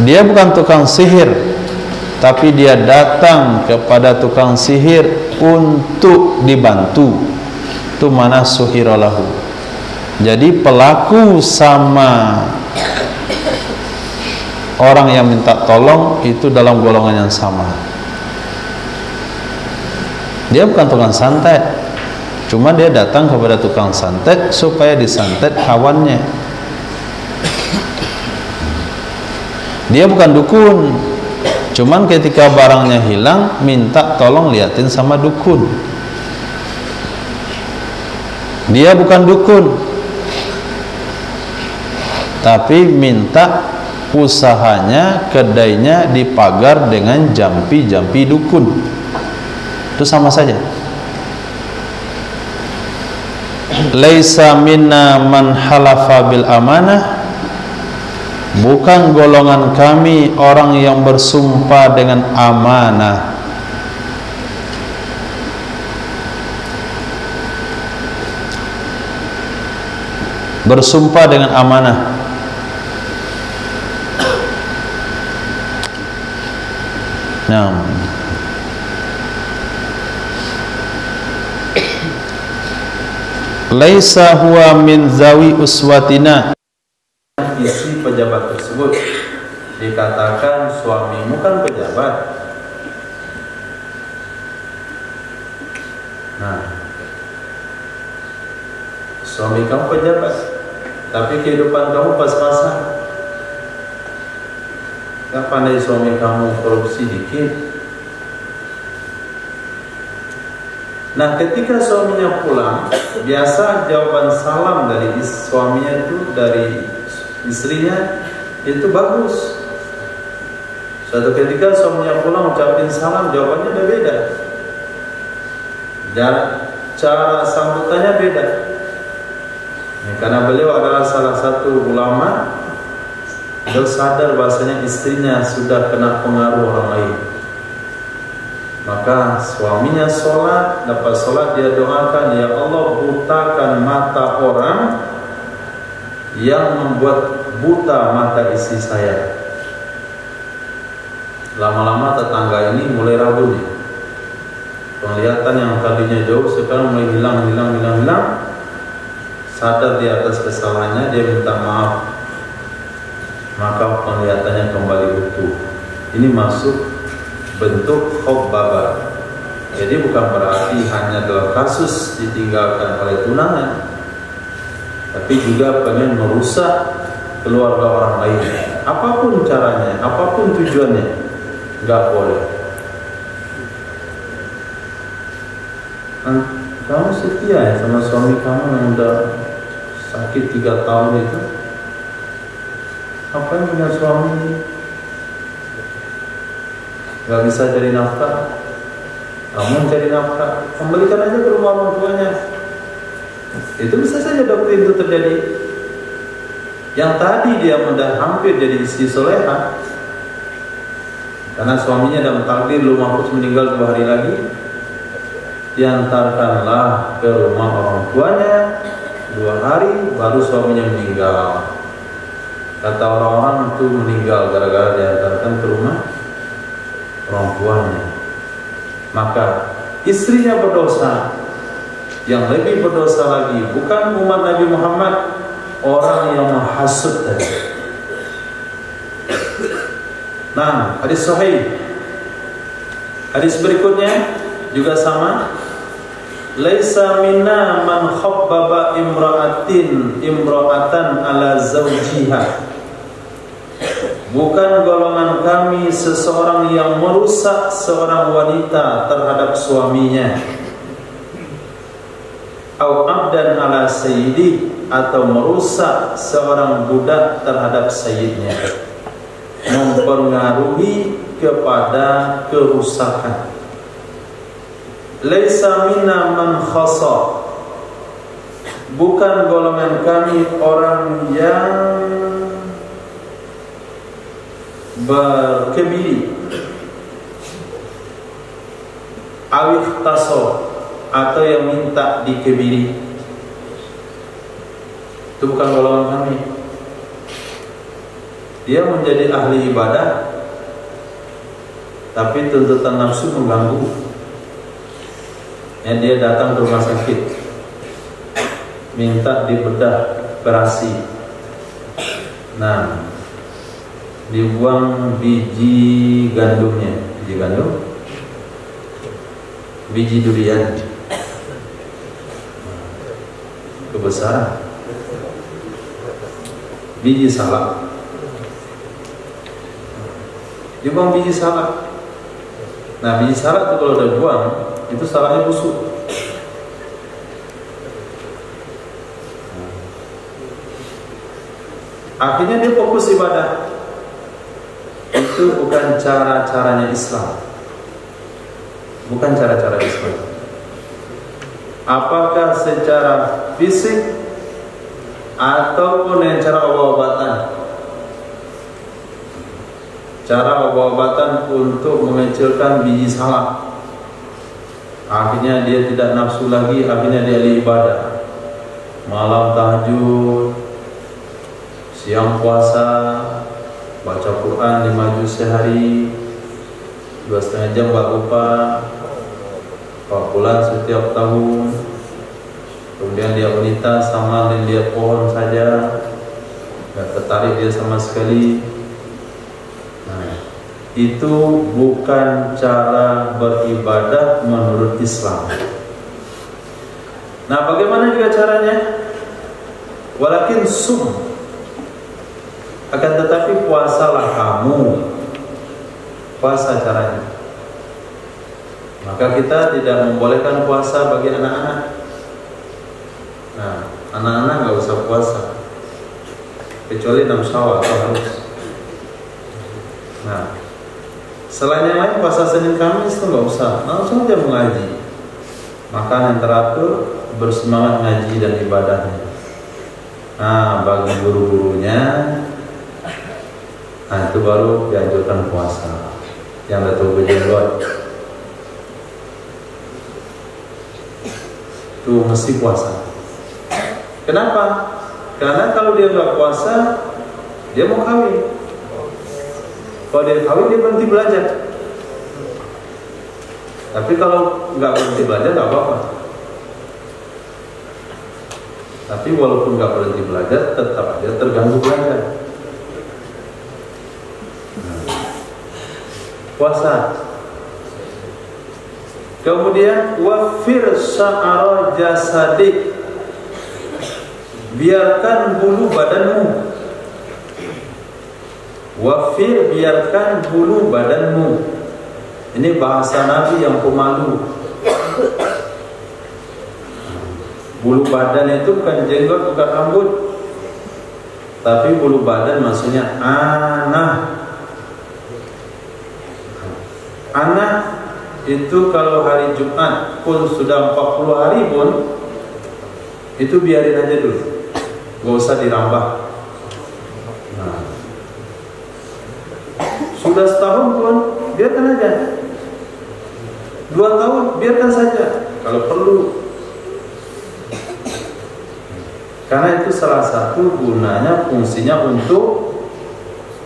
Dia bukan tukang sihir, tapi dia datang kepada tukang sihir untuk dibantu. Itu mana suhiralahu. Jadi pelaku sama orang yang minta tolong itu dalam golongan yang sama. Dia bukan tukang santet, cuma dia datang kepada tukang santet supaya disantet kawannya. Dia bukan dukun, cuman ketika barangnya hilang minta tolong liatin sama dukun. Dia bukan dukun, tapi minta usahanya, kedainya dipagar dengan jampi-jampi dukun. Itu sama saja. Laisa minna man halafa bil amanah, bukan golongan kami orang yang bersumpah dengan amanah. Bersumpah dengan amanah. Nah, laisa huwa min zawi uswatina. Isi pejabat tersebut dikatakan suamimu kan pejabat. Nah, suami kamu pejabat, tapi kehidupan kamu pas-pasan. Kapan dari suami kamu korupsi dikit? Nah, ketika suaminya pulang, biasa jawaban salam dari suaminya itu, dari istrinya itu bagus. Suatu ketika suaminya pulang ucapin salam, jawabannya udah beda. Cara sambutannya beda. Karena beliau adalah salah satu ulama, beliau sadar bahasanya istrinya sudah kena pengaruh orang lain. Maka suaminya sholat, dapat sholat dia doakan, ya Allah butakan mata orang yang membuat buta mata istri saya. Lama-lama tetangga ini mulai ragu nih. Penglihatan yang tadinya jauh sekarang mulai hilang. Sadar di atas kesalahannya, dia minta maaf. Maka penglihatannya kembali utuh. Ini masuk bentuk khobbaba. Jadi bukan berarti hanya dalam kasus ditinggalkan oleh tunangan, tapi juga pengen merusak keluarga orang lain. Apapun caranya, apapun tujuannya, nggak boleh. Kamu setia ya sama suami kamu yang udah sakit 3 tahun itu? Apa yang punya suami nggak bisa cari nafkah? Kamu cari nafkah, kembalikan aja ke rumah orang tuanya. Itu bisa saja doktrin itu terjadi. Yang tadi dia udah hampir jadi istri soleha, karena suaminya dalam takdir lu mahfuz meninggal 2 hari lagi, diantarkanlah ke rumah orang tuanya 2 hari baru suaminya meninggal. Kata orang-orang itu meninggal gara-gara diantarkan ke rumah orang tuanya. Maka istrinya berdosa. Yang lebih berdosa lagi bukan umat Nabi Muhammad, orang yang menghasut tadi. Nah, hadis sahih. Hadis berikutnya juga sama. Laisa minna man khabbaba imra'atan ala zawjiha. Bukan golongan kami seseorang yang merusak seorang wanita terhadap suaminya. Au abdan ala sayyidi, atau merusak seorang budak terhadap sayyidnya, mempengaruhi kepada kerusakan. Laisa minna man khasa. Bukan golongan kami orang yang berkebiri, awih taso, atau yang minta dikebiri. Itu bukan golongan kami. Dia menjadi ahli ibadah, tapi tuntutan nafsu mengganggu. Yang dia datang ke rumah sakit, minta dibedah, operasi. Nah, dibuang biji gandumnya. Biji gandum, biji durian, kebesaran. Biji salak, dibuang biji salak. Nah, biji salak itu kalau udah buang, itu salaknya busuk. Akhirnya dia fokus ibadah. Itu bukan cara-caranya Islam. Bukan cara-cara Islam. Apakah secara fisik ataupun dengan cara obat-obatan. Cara obat-obatan untuk mengecilkan biji salak. Akhirnya dia tidak nafsu lagi, akhirnya dia ibadah. Malam tahajud, siang puasa, baca Quran 5 juz sehari, 2,5 jam bak upah, 4 bulan setiap tahun. kemudian dia wanita sama dan lihat pohon saja, nggak tertarik dia sama sekali. Nah, itu bukan cara beribadah menurut Islam. Nah, bagaimana juga caranya? Walakin sum, akan tetapi puasalah kamu. Puasa caranya. Maka kita tidak membolehkan puasa bagi anak-anak. Nah, anak-anak nggak usah puasa kecuali 6 Syawal harus. Nah, selain yang lain puasa Senin Kamis itu nggak usah, langsung aja mengaji. Makan yang teratur, bersemangat ngaji dan ibadahnya. Nah, bagi guru-gurunya, nah itu baru dianjurkan puasa. Yang Datuk berjenggot itu mesti puasa. Kenapa? Karena kalau dia nggak puasa, dia mau kawin. Kalau dia kawin, dia berhenti belajar. Tapi kalau nggak berhenti belajar, nggak apa-apa. Tapi walaupun nggak berhenti belajar, tetap aja terganggu belajar. Puasa. Kemudian wafir sya'ara jasadik, biarkan bulu badanmu. Wafir, biarkan bulu badanmu. Ini bahasa Nabi yang pemalu. Bulu badan itu bukan jenggot, bukan rambut, tapi bulu badan maksudnya anak. Anak itu kalau hari Jumat pun sudah 40 hari pun, itu biarin aja dulu, gak usah dirambah. Nah, sudah setahun pun biarkan aja, 2 tahun biarkan saja kalau perlu. Karena itu salah satu gunanya, fungsinya untuk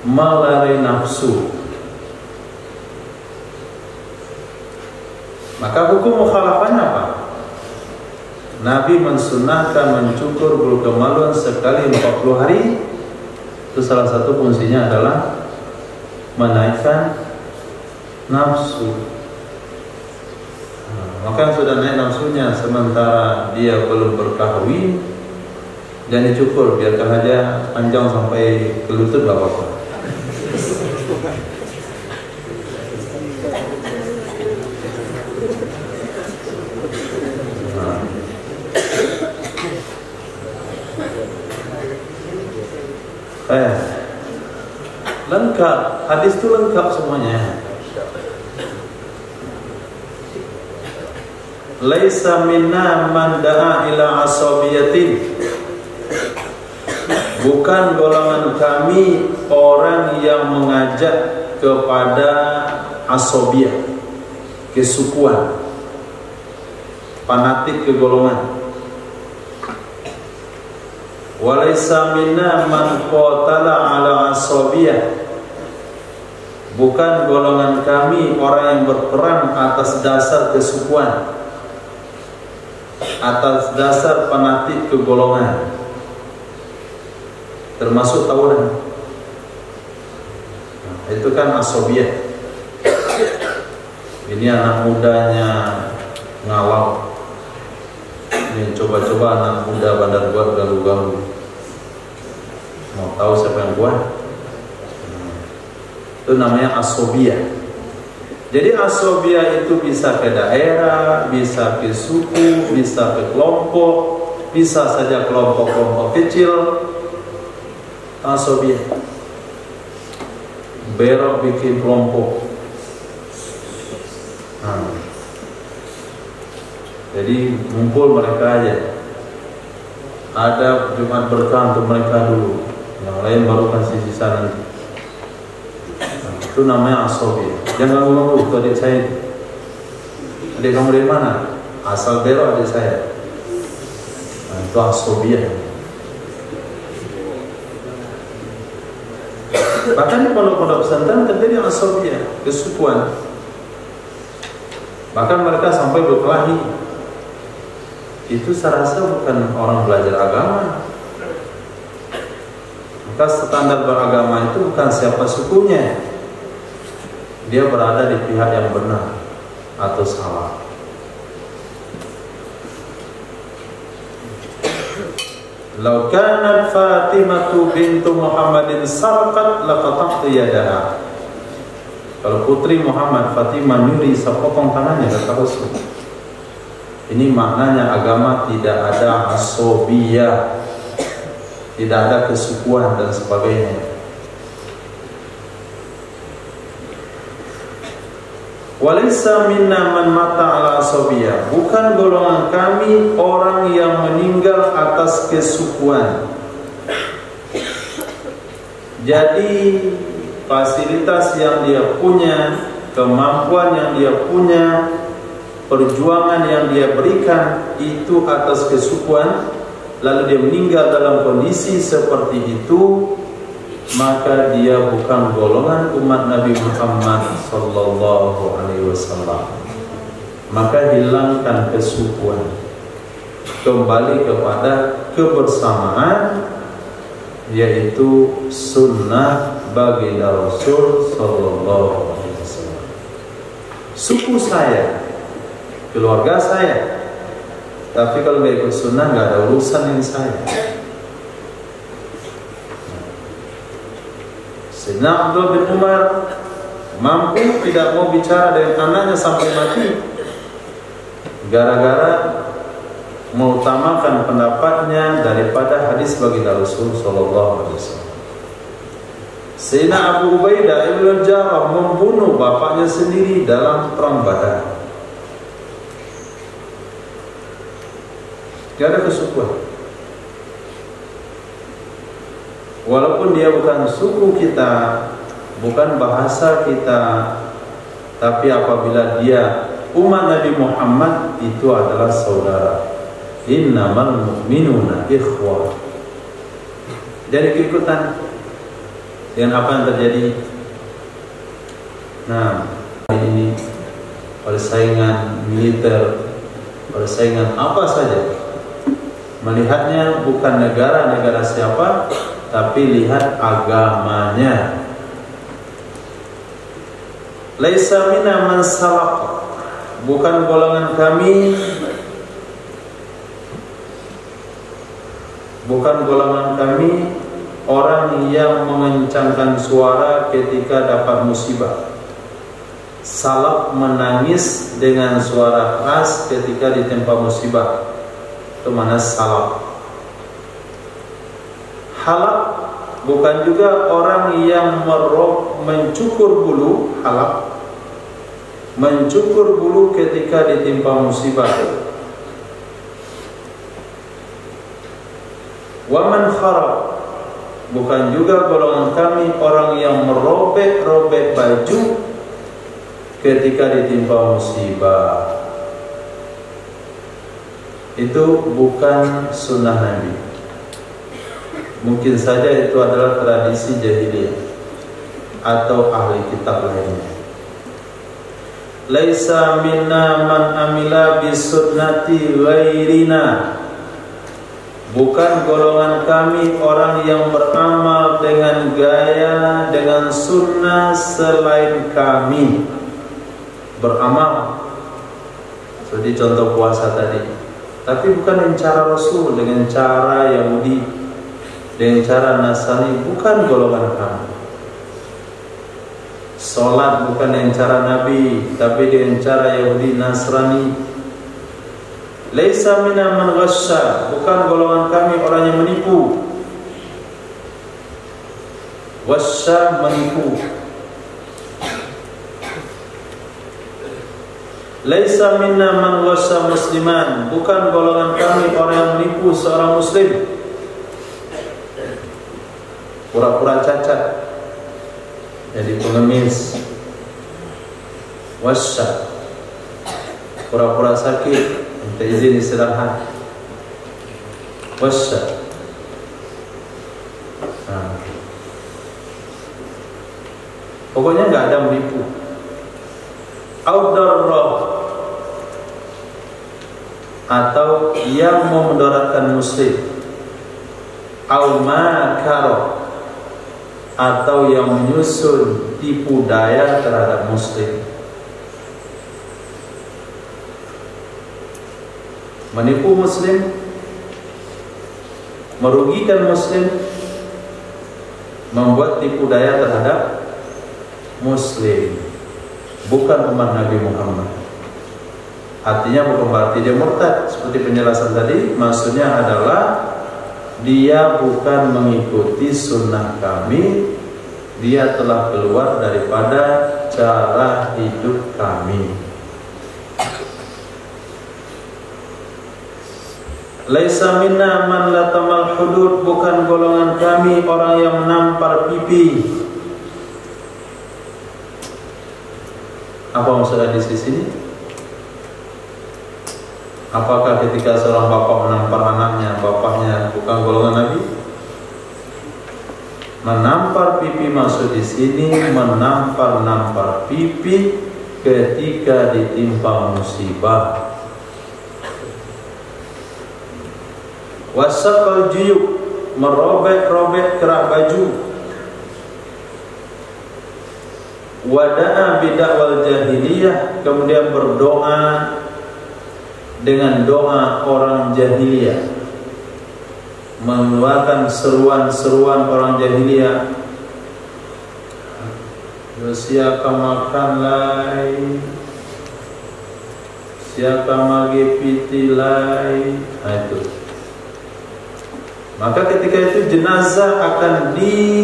melerai nafsu. Maka hukum mukhalafahnya apa? Nabi mensunahkan mencukur bulu kemaluan sekali 40 hari. Itu salah satu fungsinya adalah menaikkan nafsu. Maka yang sudah naik nafsunya sementara dia belum berkahwin, dan dicukur, biarkan aja panjang sampai ke lutut, gak apa-apa. Lengkap, hadis itu lengkap semuanya. Laisa minna man da'a ila asabiyatin, bukan golongan kami orang yang mengajak kepada asobiyah, kesukuan, fanatik ke golongan. Walaysa minna man qatala ala asobiyah, bukan golongan kami orang yang berperang atas dasar kesukuan, atas dasar fanatik ke golongan, termasuk tawuran. Nah, itu kan asobiyah. Ini anak mudanya ngawal, ini coba-coba anak muda bandar gua galu-galu, mau tahu siapa yang kuat. Itu namanya asobiyah. Jadi asobiyah itu bisa ke daerah, bisa ke suku, bisa ke kelompok, bisa saja kelompok-kelompok kecil. Asobiyah, berok bikin kelompok. Nah, jadi ngumpul mereka aja. Ada Jumat berkah untuk mereka dulu, yang lain baru kasih sisa nanti. Nah, itu namanya asobiyah. Jangan ngomong itu adik saya. Adik kamu dari mana? Asal berok adik saya. Nah, itu asobiyah. Bahkan di pondok-pondok pesantren terjadi asobiyah, kesukuan. Bahkan mereka sampai berkelahi. itu saya rasa bukan orang belajar agama. Maka standar beragama itu bukan siapa sukunya, dia berada di pihak yang benar atau salah. Lau kanat Fatimatu bintu Muhammadin sarqat laqata'tu yadaha. Kalau putri Muhammad Fatimah nyuri, saya potong tangannya, kata Rasul. Ini maknanya agama tidak ada asobiyah, tidak ada kesukuan dan sebagainya. Walaysa minna man mata ala asobiyah. Bukan golongan kami orang yang meninggal atas kesukuan. Jadi fasilitas yang dia punya, kemampuan yang dia punya, perjuangan yang dia berikan itu atas kesukuan, lalu dia meninggal dalam kondisi seperti itu, maka dia bukan golongan umat Nabi Muhammad sallallahu alaihi wasallam. Maka hilangkan kesukuan, kembali kepada kebersamaan, yaitu sunnah baginda Rasul sallallahu alaihi wasallam. Suku saya, keluarga saya, tapi kalau nggak ikut sunnah nggak ada urusan dengan saya. Sayyidina Abdullah bin Umar mampu tidak mau bicara dengan anaknya sampai mati, gara-gara mengutamakan pendapatnya daripada hadis baginda Rasul sallallahu alaihi wasallam. Sayyidina Abu Ubaidah ibn Jarrah membunuh bapaknya sendiri dalam perang Badar. Tidak ada kesukuan. Walaupun dia bukan suku kita, bukan bahasa kita, tapi apabila dia umat Nabi Muhammad, itu adalah saudara. Innamal mu'minuna ikhwah. Jadi keikutan dengan apa yang terjadi. Nah, ini persaingan militer, persaingan apa saja, melihatnya bukan negara siapa, tapi lihat agamanya. Laisa minna man salaq. Bukan golongan kami, bukan golongan kami orang yang mengencangkan suara ketika dapat musibah. Salaq menangis dengan suara keras ketika ditimpa musibah. Itu mana salaq. Halaq bukan juga orang yang mencukur bulu. Halaq mencukur bulu ketika ditimpa musibah. Waman kharaq bukan juga golongan kami orang yang merobek-robek baju ketika ditimpa musibah. Itu bukan sunnah Nabi. Mungkin saja itu adalah tradisi jahiliyah atau ahli kitab lainnya. Laisa minna man amila bisunnati ghairina. Bukan golongan kami orang yang beramal dengan gaya, dengan sunnah selain kami. Beramal seperti contoh puasa tadi, tapi bukan dengan cara Rasul, dengan cara Yahudi, dengan cara Nasrani, bukan golongan kami. Salat bukan dengan cara Nabi, tapi dengan cara Yahudi Nasrani. Laisa minna man ghasya, bukan golongan kami orang yang menipu. Wasya, menipu. Laisa minna man ghasya musliman, bukan golongan kami orang yang menipu seorang muslim. Pura-pura cacat, jadi pengemis. Wasya, pura-pura sakit, minta izin istirahat. Wasya. Pokoknya nggak ada menipu. Audarrah, atau yang memudaratkan muslim, au makaro, atau yang menyusun tipu daya terhadap muslim. Menipu muslim, merugikan muslim, membuat tipu daya terhadap muslim, bukan umat Nabi Muhammad. Artinya bukan berarti dia murtad. Seperti penjelasan tadi, maksudnya adalah dia bukan mengikuti sunnah kami, dia telah keluar daripada cara hidup kami. Laisa minna man latamal hudud, bukan golongan kami orang yang menampar pipi. Apa maksud hadis di sini? Apakah ketika seorang bapak menampar anaknya, bapaknya bukan golongan Nabi? Menampar pipi maksud di sini menampar pipi ketika ditimpa musibah. Wasaqal juyub, merobek-robek kerak baju. Wada'a bidakwal jahiliyah, kemudian berdoa dengan doa orang jahiliyah, mengeluarkan seruan-seruan orang jahiliyah. Siapa makan lai, siapa magi piti lai. Nah itu. Maka ketika itu jenazah akan dihardik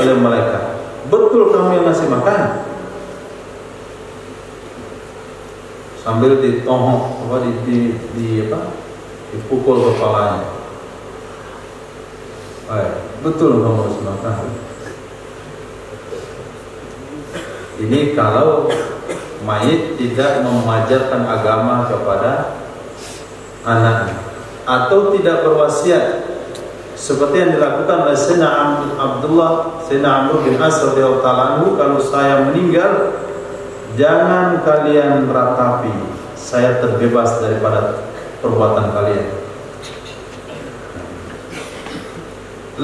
oleh malaikat. Betul kamu yang ngasih makan? Sambil ditohok, dipukul kepalanya. Betul kamu ngasih makan. Ini kalau mayit tidak mengajarkan agama kepada anaknya, atau tidak berwasiat seperti yang dilakukan oleh Sayyidina Amr bin As radhiyallahu ta'ala anhu, kalau saya meninggal jangan kalian ratapi, saya terbebas daripada perbuatan kalian.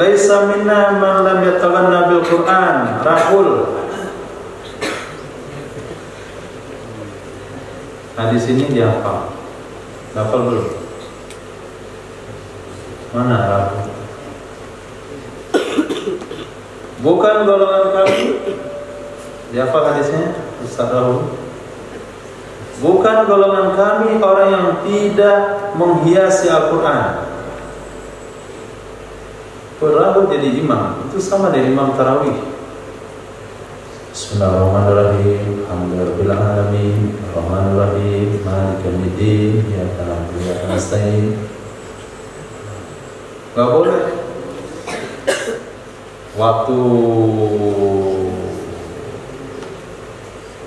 Laisa minna man lam yataghanna bil Qur'an. Rahul. Nah di sini dihafal. Hafal belum? Mana Rahul? Bukan golongan kami. Dihafal hadisnya? Ustaz Rahul. Bukan golongan kami orang yang tidak menghiasi Al-Quran. Rahul jadi imam, itu sama dengan imam tarawih. Bismillahirrahmanirrahim. Alhamdulillahirabbil alamin. Arrahmanirrahim. Maliki yaumiddin. Iyyaka na'budu wa iyyaka nasta'in. Enggak boleh. Waktu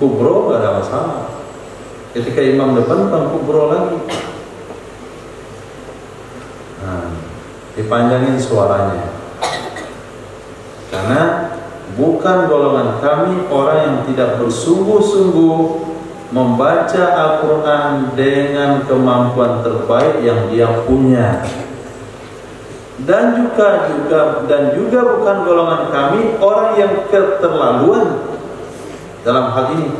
kubro enggak ada masalah. Ketika imam depan bukan kubro lagi. Nah, dipanjangin suaranya. Karena bukan golongan kami orang yang tidak bersungguh-sungguh membaca Al-Quran dengan kemampuan terbaik yang dia punya. Dan juga bukan golongan kami orang yang keterlaluan dalam hal ini.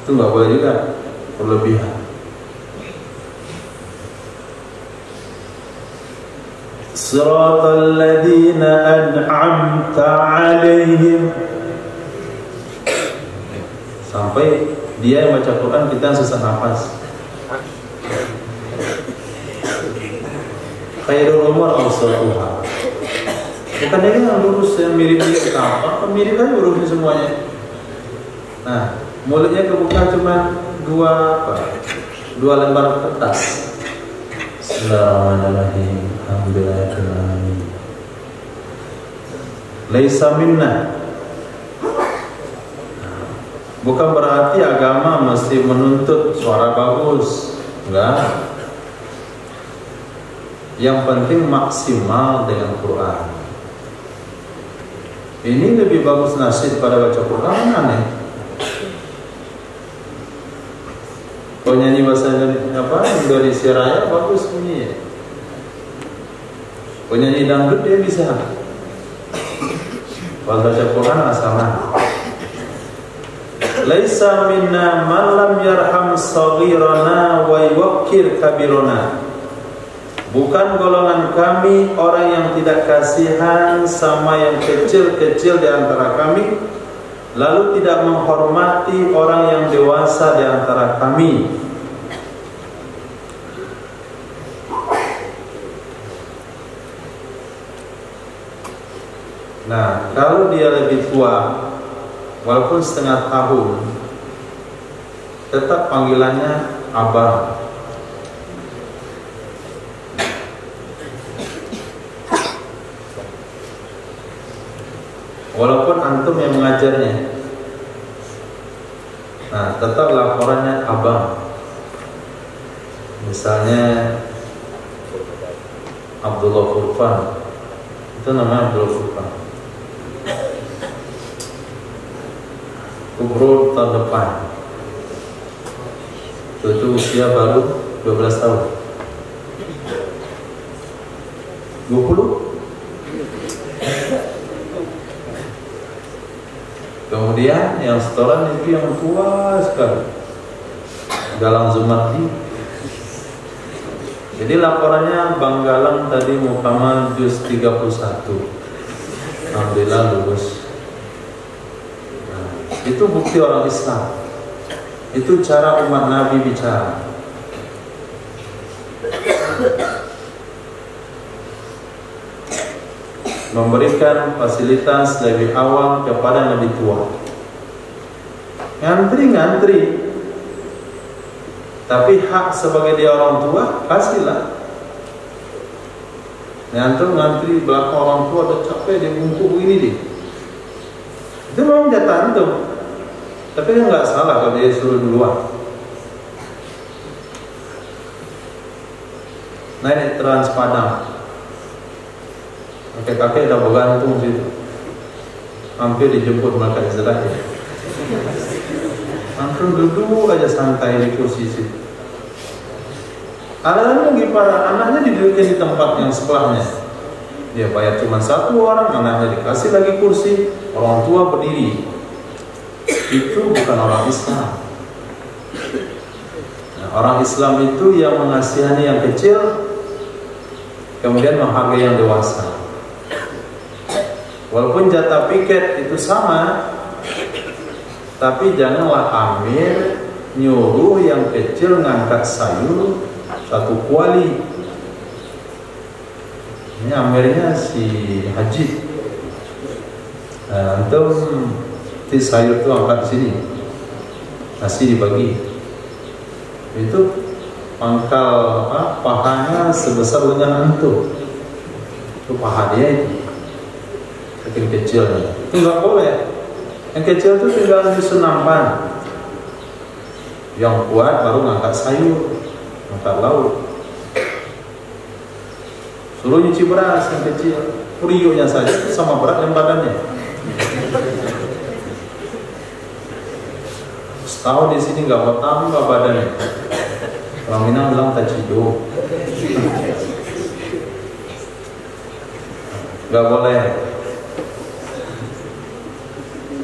Itu nggak boleh juga berlebihan. Siratal ladzina an'amta 'alaihim. Sampai dia yang baca Quran kita susah nafas. Khairul umur awsatuha. Bukan dia yang lurus yang mirip-mirip apa, mirip aja lurusnya semuanya. Nah, mulutnya kebuka cuma dua lembar kertas. Bismillahirrahmanirrahim. Alhamdulillahirrahmanirrahim. Laisa minna. Bukan berarti agama mesti menuntut suara bagus. Enggak. Yang penting maksimal dengan Quran. Ini lebih bagus nasyid pada baca Quran, aneh. Kau nyanyi bahasa Indonesia Raya bagus bunyi ya. Kau nyanyi dangdut dia bisa. Kalau baca Quran asalan. Laisa minna man lam yarham saghirana wa yuwaqqir kabirana. Bukan golongan kami orang yang tidak kasihan sama yang kecil-kecil di antara kami, lalu tidak menghormati orang yang dewasa di antara kami. Nah, kalau dia lebih tua, walaupun setengah tahun, tetap panggilannya abang. Walaupun antum yang mengajarnya, nah tetap laporannya abang. Misalnya Abdullah Furqan, itu namanya Abdullah Furqan. Umur tahun depan, itu usia baru 12 tahun. 20. Kemudian yang setoran itu yang tua sekali, Galang Zumardi. Jadi laporannya Bang Galang tadi mukamal juz 31, alhamdulillah lulus. Nah, itu bukti orang Islam. Itu cara umat Nabi bicara. Memberikan fasilitas lebih awal kepada yang lebih tua. Ngantri, tapi hak sebagai dia orang tua kasihlah. Ngantri belakang orang tua udah capek dia bungkuk begini deh. Itu memang jatah antum. Tapi dia nggak salah kalau dia suruh duluan. Naik Trans Padang, kakek-kakek udah bergantung situ, hampir dijemput mereka Israel. Antum duduk aja santai di kursi situ. Ada lagi para anaknya didudukin di tempat yang sebelahnya. Dia bayar cuma satu orang, anaknya dikasih lagi kursi, orang tua berdiri. Itu bukan orang Islam. Nah, orang Islam itu yang mengasihani yang kecil, kemudian menghargai yang dewasa. Walaupun jatah piket itu sama, tapi janganlah amir nyuruh yang kecil ngangkat sayur satu kuali. Ini amirnya si Haji. Nah, antum di sayur itu angkat sini, nasi dibagi. Itu pangkal pahanya sebesar lengan antum. Itu paha dia itu. Kecil-kecilnya itu nggak boleh. Yang kecil itu tinggal nyusun nampan, yang kuat baru ngangkat sayur, ngangkat lauk. Suruh nyuci beras yang kecil, purionya saja sama berat yang badannya. Setahun di sini nggak mau tambah badannya. Orang Minang bilang tacido. Nggak boleh.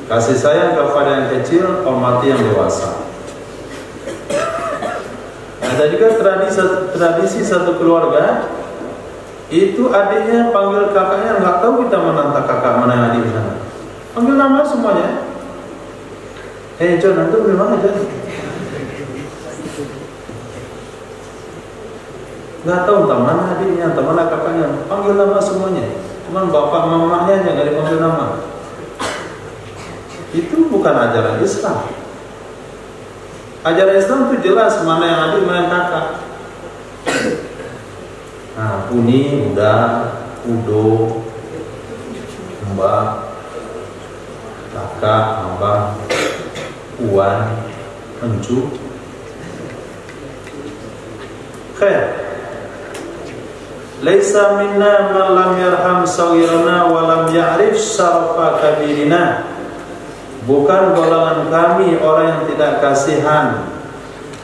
Kasih sayang kepada yang kecil, hormati yang dewasa. Ada juga tradisi satu keluarga, itu adiknya panggil kakaknya, nggak tahu kita menantang kakak mana adik di sana. Panggil nama semuanya. John, nanti di mana John? Nggak tahu entah mana adiknya, entah mana kakaknya. Panggil nama semuanya. Cuman bapak mamanya aja nggak dipanggil nama. Itu bukan ajaran Islam. Ajaran Islam itu jelas mana yang adik, mana yang kakak. Nah, Uni, udah, Udo, Mbak, kakak, abang, Puan, Encu. Khair. Laisa minna man lam yarham saghirana wa lam ya'rif syarafa kabirina. Bukan golongan kami orang yang tidak kasihan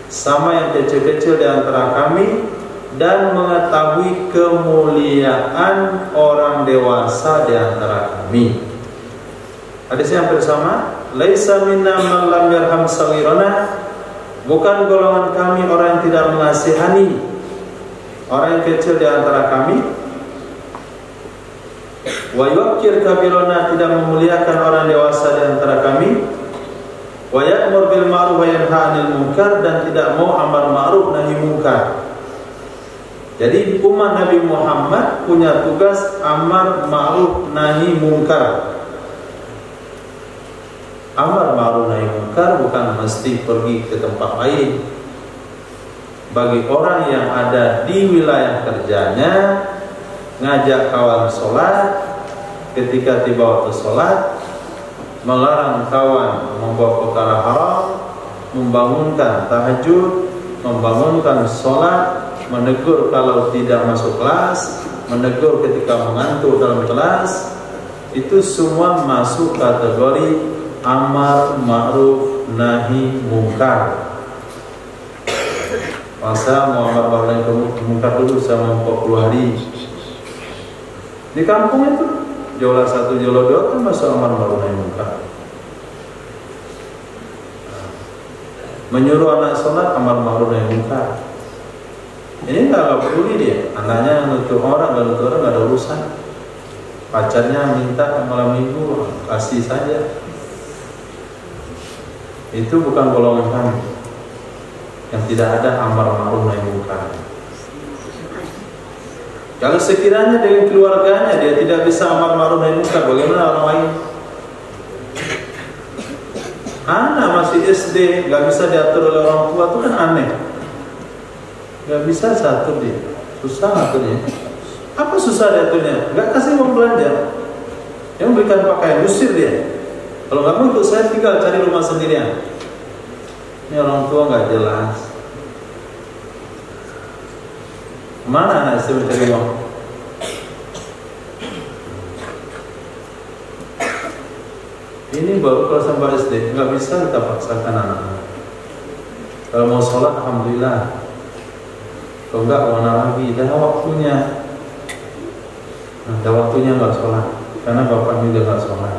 sama yang kecil-kecil di antara kami, dan mengetahui kemuliaan orang dewasa di antara kami. Hadis yang bersama, laisa minna man lam yarham saghirana, bukan golongan kami orang yang tidak mengasihani orang yang kecil di antara kami. Wa yuqir kabirana, tidak memuliakan orang dewasa di antara kami. Wa ya'mur bil ma'ruf wa yanha 'anil munkar, dan tidak mau amar ma'ruf nahi munkar. Jadi umat Nabi Muhammad punya tugas amar ma'ruf nahi munkar. Amar ma'ruf nahi munkar bukan mesti pergi ke tempat lain. Bagi orang yang ada di wilayah kerjanya, ngajak kawan sholat, ketika tiba waktu sholat, melarang kawan membawa perkara haram, membangunkan tahajud, membangunkan sholat, menegur kalau tidak masuk kelas, menegur ketika mengantuk dalam kelas, itu semua masuk kategori amar ma'ruf nahi munkar. Masa mau amar ma'ruf nahi munkar dulu sama 40 hari. Di kampung itu jola 1 jola 2 kan masuk amar ma'ruf nahi munkar. Menyuruh anak sholat amar ma'ruf nahi munkar. Ini nggak peduli dia, anaknya nutup orang, nggak ada urusan. Pacarnya minta malam minggu, kasih saja. Itu bukan golongan kami yang tidak ada amar ma'ruf nahi munkar. Kalau sekiranya dengan keluarganya dia tidak bisa amar ma'ruf nahi munkar, bagaimana orang lain? Anak masih SD, nggak bisa diatur oleh orang tua, itu kan aneh. Nggak bisa diatur dia, susah aturnya. Apa susah diaturnya? Nggak kasih uang belanja, yang berikan pakaian, usir dia. Kalau nggak mau ikut saya, tinggal cari rumah sendirian. Ini orang tua nggak jelas. Mana anak istri mencari uang? Ini baru kelas 4 SD, nggak bisa kita paksakan anak-anak. Kalau mau sholat, alhamdulillah. Kalau enggak, mana lagi? Dah waktunya. Nah, dah waktunya nggak sholat, karena bapaknya juga nggak sholat.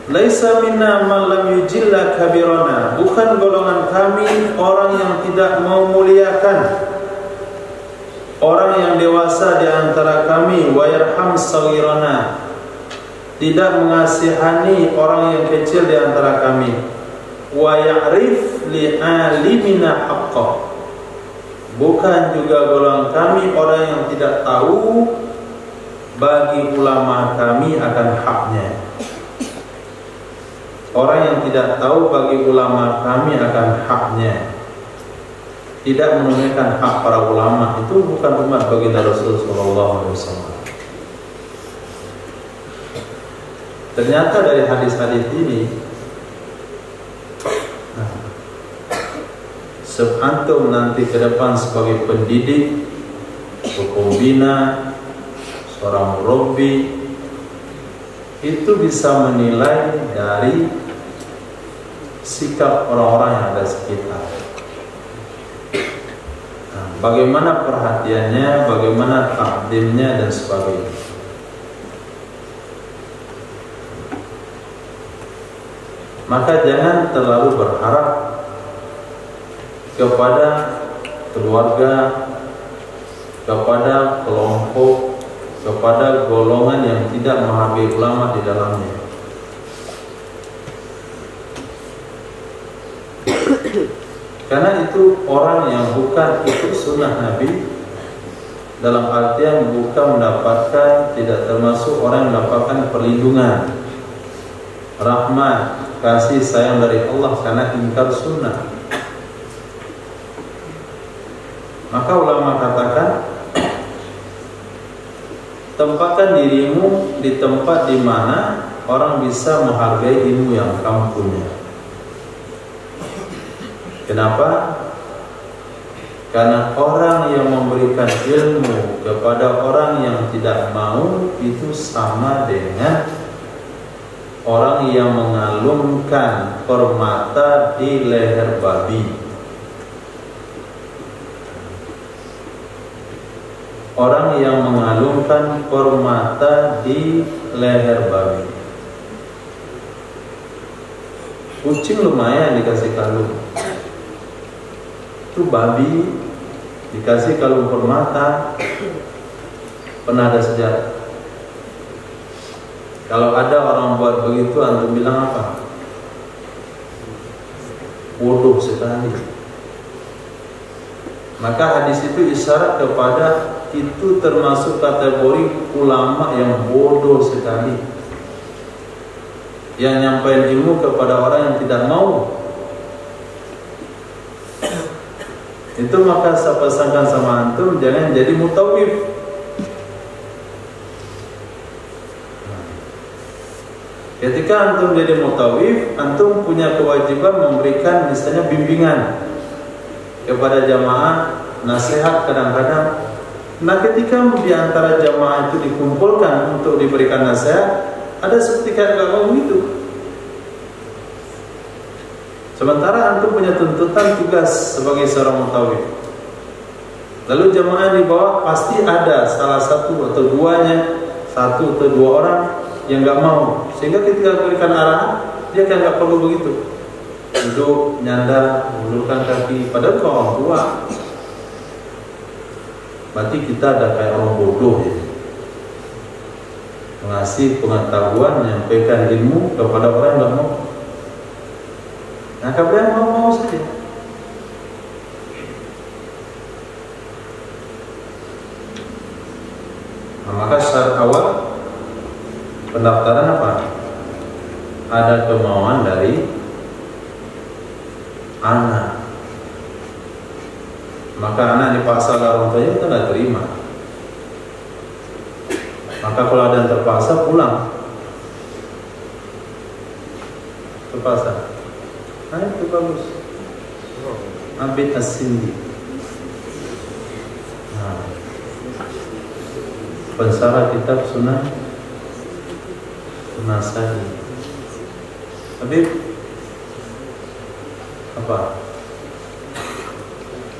Laisa minna man lam yujilla kabirana, bukan golongan kami orang yang tidak memuliakan orang yang dewasa di antara kami, wa yarham saghirana, tidak mengasihani orang yang kecil di antara kami, wa ya'rif li alimina haqqa, bukan juga golongan kami orang yang tidak tahu bagi ulama kami akan haknya. Orang yang tidak tahu bagi ulama kami akan haknya, tidak menunaikan hak para ulama, itu bukan umat baginda Rasulullah SAW. Ternyata dari hadis-hadis ini, antum nanti ke depan sebagai pendidik, pembina, seorang murabbi, itu bisa menilai dari sikap orang-orang yang ada sekitar. Nah, bagaimana perhatiannya, bagaimana takdimnya dan sebagainya. Maka jangan terlalu berharap kepada keluarga, kepada kelompok, kepada golongan yang tidak menghargai ulama di dalamnya. Karena itu orang yang bukan ikut sunnah Nabi, dalam artian bukan mendapatkan, tidak termasuk orang yang mendapatkan perlindungan, rahmat, kasih sayang dari Allah karena ingkar sunnah. Maka ulama katakan, tempatkan dirimu di tempat di mana orang bisa menghargai ilmu yang kamu punya. Kenapa? Karena orang yang memberikan ilmu kepada orang yang tidak mau, itu sama dengan orang yang mengalungkan permata di leher babi. Orang yang mengalungkan permata di leher babi. Kucing lumayan dikasih kalung. Itu babi dikasih kalung permata, pernah ada sejarah. Kalau ada orang buat begitu, antum bilang apa? Bodoh sekali. Maka hadis itu isyarat kepada itu termasuk kategori ulama yang bodoh sekali, yang nyampaikan ilmu kepada orang yang tidak mau. Itu maka saya pesankan sama antum, jangan jadi mutawif. Ketika antum jadi mutawif, antum punya kewajiban memberikan misalnya bimbingan kepada jamaah, nasihat kadang-kadang. Nah, ketika di antara jamaah itu dikumpulkan untuk diberikan nasihat, ada seketika nggak mau itu. Sementara antum punya tuntutan tugas sebagai seorang mutawif. Lalu jamaah di bawah pasti ada salah satu atau duanya, satu atau dua orang yang nggak mau. Sehingga ketika berikan arahan, dia kan nggak perlu begitu. Duduk, nyandar, mengulurkan kaki. Padahal kau orang tua. Berarti kita ada kayak orang bodoh ya. Mengasih pengetahuan, menyampaikan ilmu kepada orang yang nggak mau. Nah, kalian mau saja. Nah, maka syarat awal pendaftaran apa? Ada kemauan dari anak. Maka anak dipaksa oleh orang tuanya, kita nggak terima. Maka kalau ada yang terpaksa, pulang. Terpaksa. Nah, itu bagus. Abid As-Sindi. Nah, pensarah kitab Sunnah Nasai. Habib apa?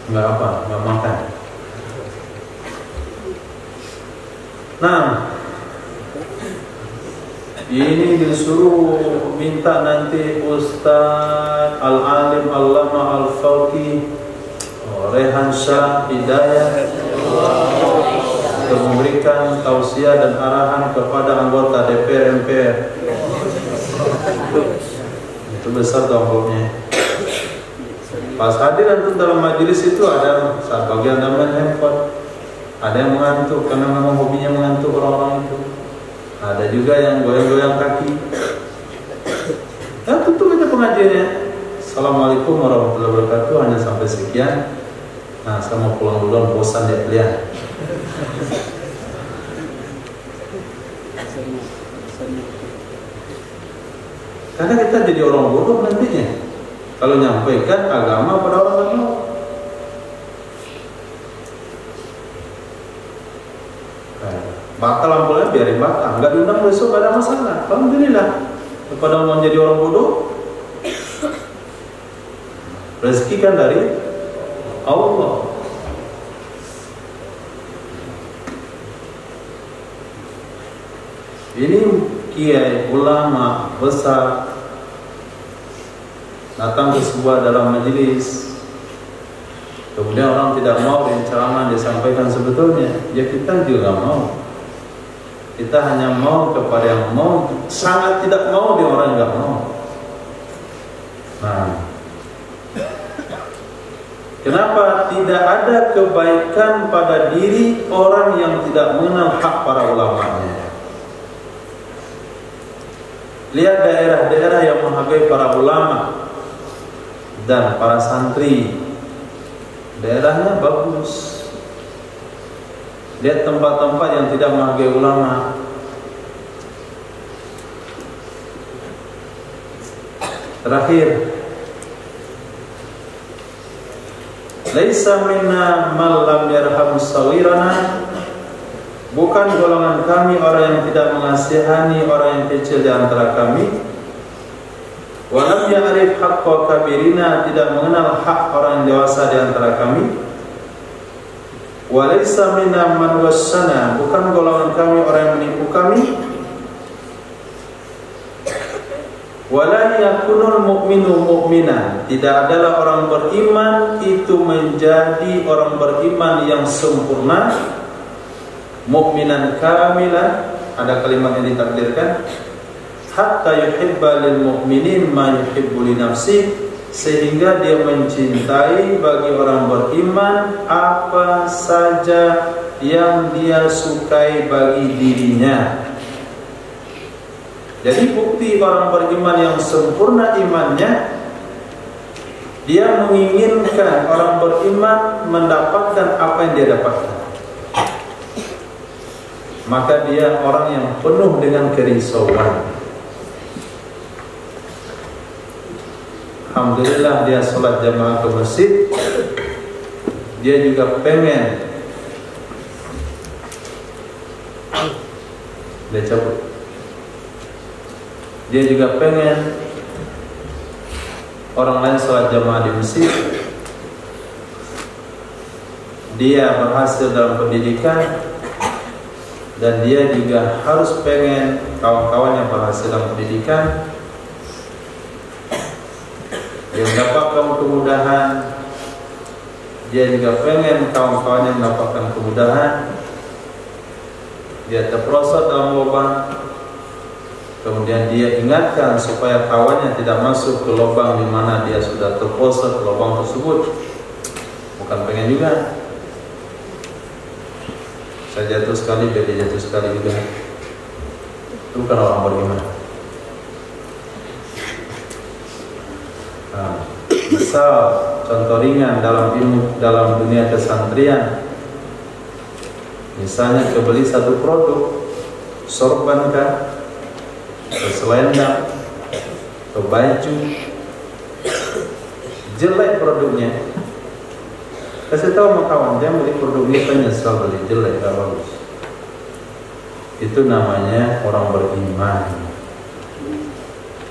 Enggak makan. Nah, ini disuruh minta nanti Ustaz Al-Alim Allama Al-Faqih Rehan Shah Hidayah untuk memberikan tausiah dan arahan kepada anggota DPR MPR. Itu besar amplopnya. Pas hadir antum dalam majelis itu ada saat bagian dalam handphone, ada yang mengantuk karena memang hobinya mengantuk orang-orang itu. Ada juga yang goyang-goyang kaki. Dan tutup aja pengajiannya. Assalamualaikum warahmatullahi wabarakatuh. Hanya sampai sekian. Nah, saya mau pulang dulu, bosan ya kalian. Karena kita jadi orang bodoh nantinya kalau nyampaikan agama pada orang yang mau. Batal ampulnya biarin batal, nggak diundang besok nggak ada masalah. Alhamdulillah. Kepada mau jadi orang bodoh, rezeki kan dari Allah. Ini kiai ulama besar datang ke sebuah dalam majelis, kemudian orang tidak mau dan ceramah disampaikan sebetulnya, ya kita juga nggak mau. Kita hanya mau kepada yang mau, sangat tidak mau di orang yang nggak mau. Nah, kenapa tidak ada kebaikan pada diri orang yang tidak mengenal hak para ulamanya? Lihat daerah-daerah yang menghargai para ulama dan para santri, daerahnya bagus. Lihat tempat-tempat yang tidak menghargai ulama. Terakhir, laisa minna man lam yarham sawirana bukan golongan kami orang yang tidak mengasihani orang yang kecil di antara kami. Wa lam ya'rif haqqa kabirina, tidak mengenal hak orang yang dewasa di antara kami. Wa laysa minna man wassana, bukan golongan kami orang yang menipu kami. Wa la yakunul mu'minu mu'mina, tidak adalah orang beriman itu menjadi orang beriman yang sempurna. Mu'minan kamilan, ada kalimat yang ditakdirkan, hatta yuhibba lil mu'minin ma yuhibbu li nafsi, sehingga dia mencintai bagi orang beriman apa saja yang dia sukai bagi dirinya. Jadi bukti orang beriman yang sempurna imannya, dia menginginkan orang beriman mendapatkan apa yang dia dapatkan. Maka dia orang yang penuh dengan kerisauan. Alhamdulillah dia sholat jamaah ke masjid, dia juga pengen dia cabut. Dia juga pengen orang lain sholat jamaah di masjid. Dia berhasil dalam pendidikan, dan dia juga harus pengen kawan-kawannya berhasil dalam pendidikan. Dia mendapatkan kemudahan, dia juga pengen kawan-kawannya mendapatkan kemudahan. Dia terperosot dalam lubang, kemudian dia ingatkan supaya kawannya tidak masuk ke lubang di mana dia sudah terperosot ke lubang tersebut. Bukan pengen juga. Saya jatuh sekali, dia jatuh sekali juga. Itu bukan orang beriman. Misal contoh ringan dalam dunia kesantrian, misalnya kebeli satu produk, sorban kah, ke selendang, ke baju, jelek produknya, kasih tahu sama kawan, jangan beli produk ini, penyesal beli, jelek, gak bagus. Itu namanya orang beriman.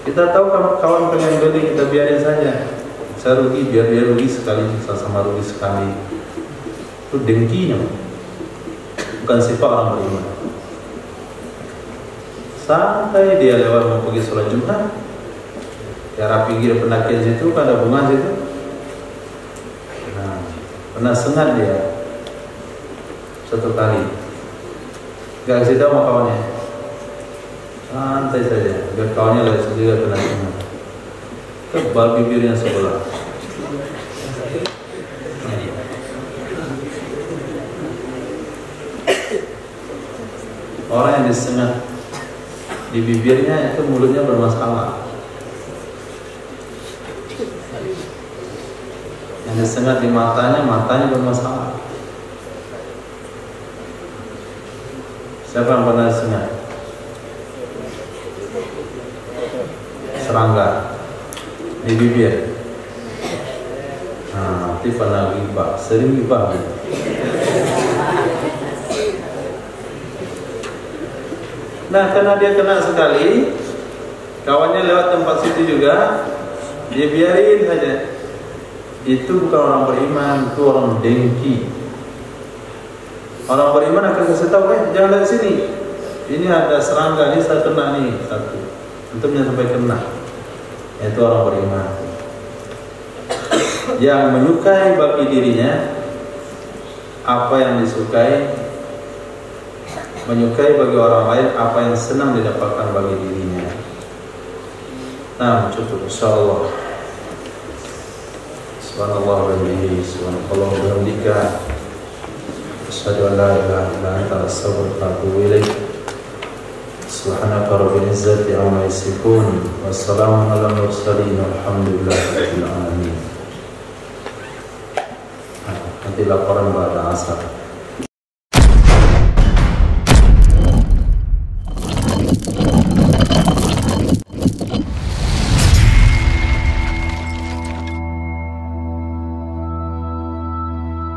Kita tahu kawan pengen beli, kita biarin saja. Saya rugi, biar dia rugi sekali, sama rugi sekali. Itu dengkinya, bukan sifat orang beriman. Santai dia lewat mau pergi sholat Jumat, daerah pinggir pendakian situ, ada bunga situ. Nah, pernah sengat dia satu kali, gak kasih tahu sama kawannya. Santai saja, biar kawannya lihat sendiri kena semua. Tebal bibirnya sebelah. Orang yang disengat di bibirnya itu mulutnya bermasalah. Yang disengat di matanya bermasalah. Siapa yang pernah disengat? Serangga di bibir. Nah, nanti pernah gibah, sering gibah. Nah, karena dia kena sekali, kawannya lewat tempat situ juga, dia biarin saja. Itu bukan orang beriman, itu orang dengki. Orang beriman akan kasih tahu, jangan dari sini. Ini ada serangga, ini saya kena nih satu. Untuknya sampai kena. Itu orang beriman yang menyukai bagi dirinya apa yang disukai, menyukai bagi orang lain apa yang senang didapatkan bagi dirinya. Nah, cukup insyaallah. Subhanallah wa bihamdihi, subhanallah wa bihamdika, asyhadu an la ilaha illa anta, astaghfiruka wa atubu ilaik. Subhanaka rabbil izzati amma yasifun, wassalamu ala mursalin, walhamdulillahi rabbil alamin. Nanti laporan pada asar.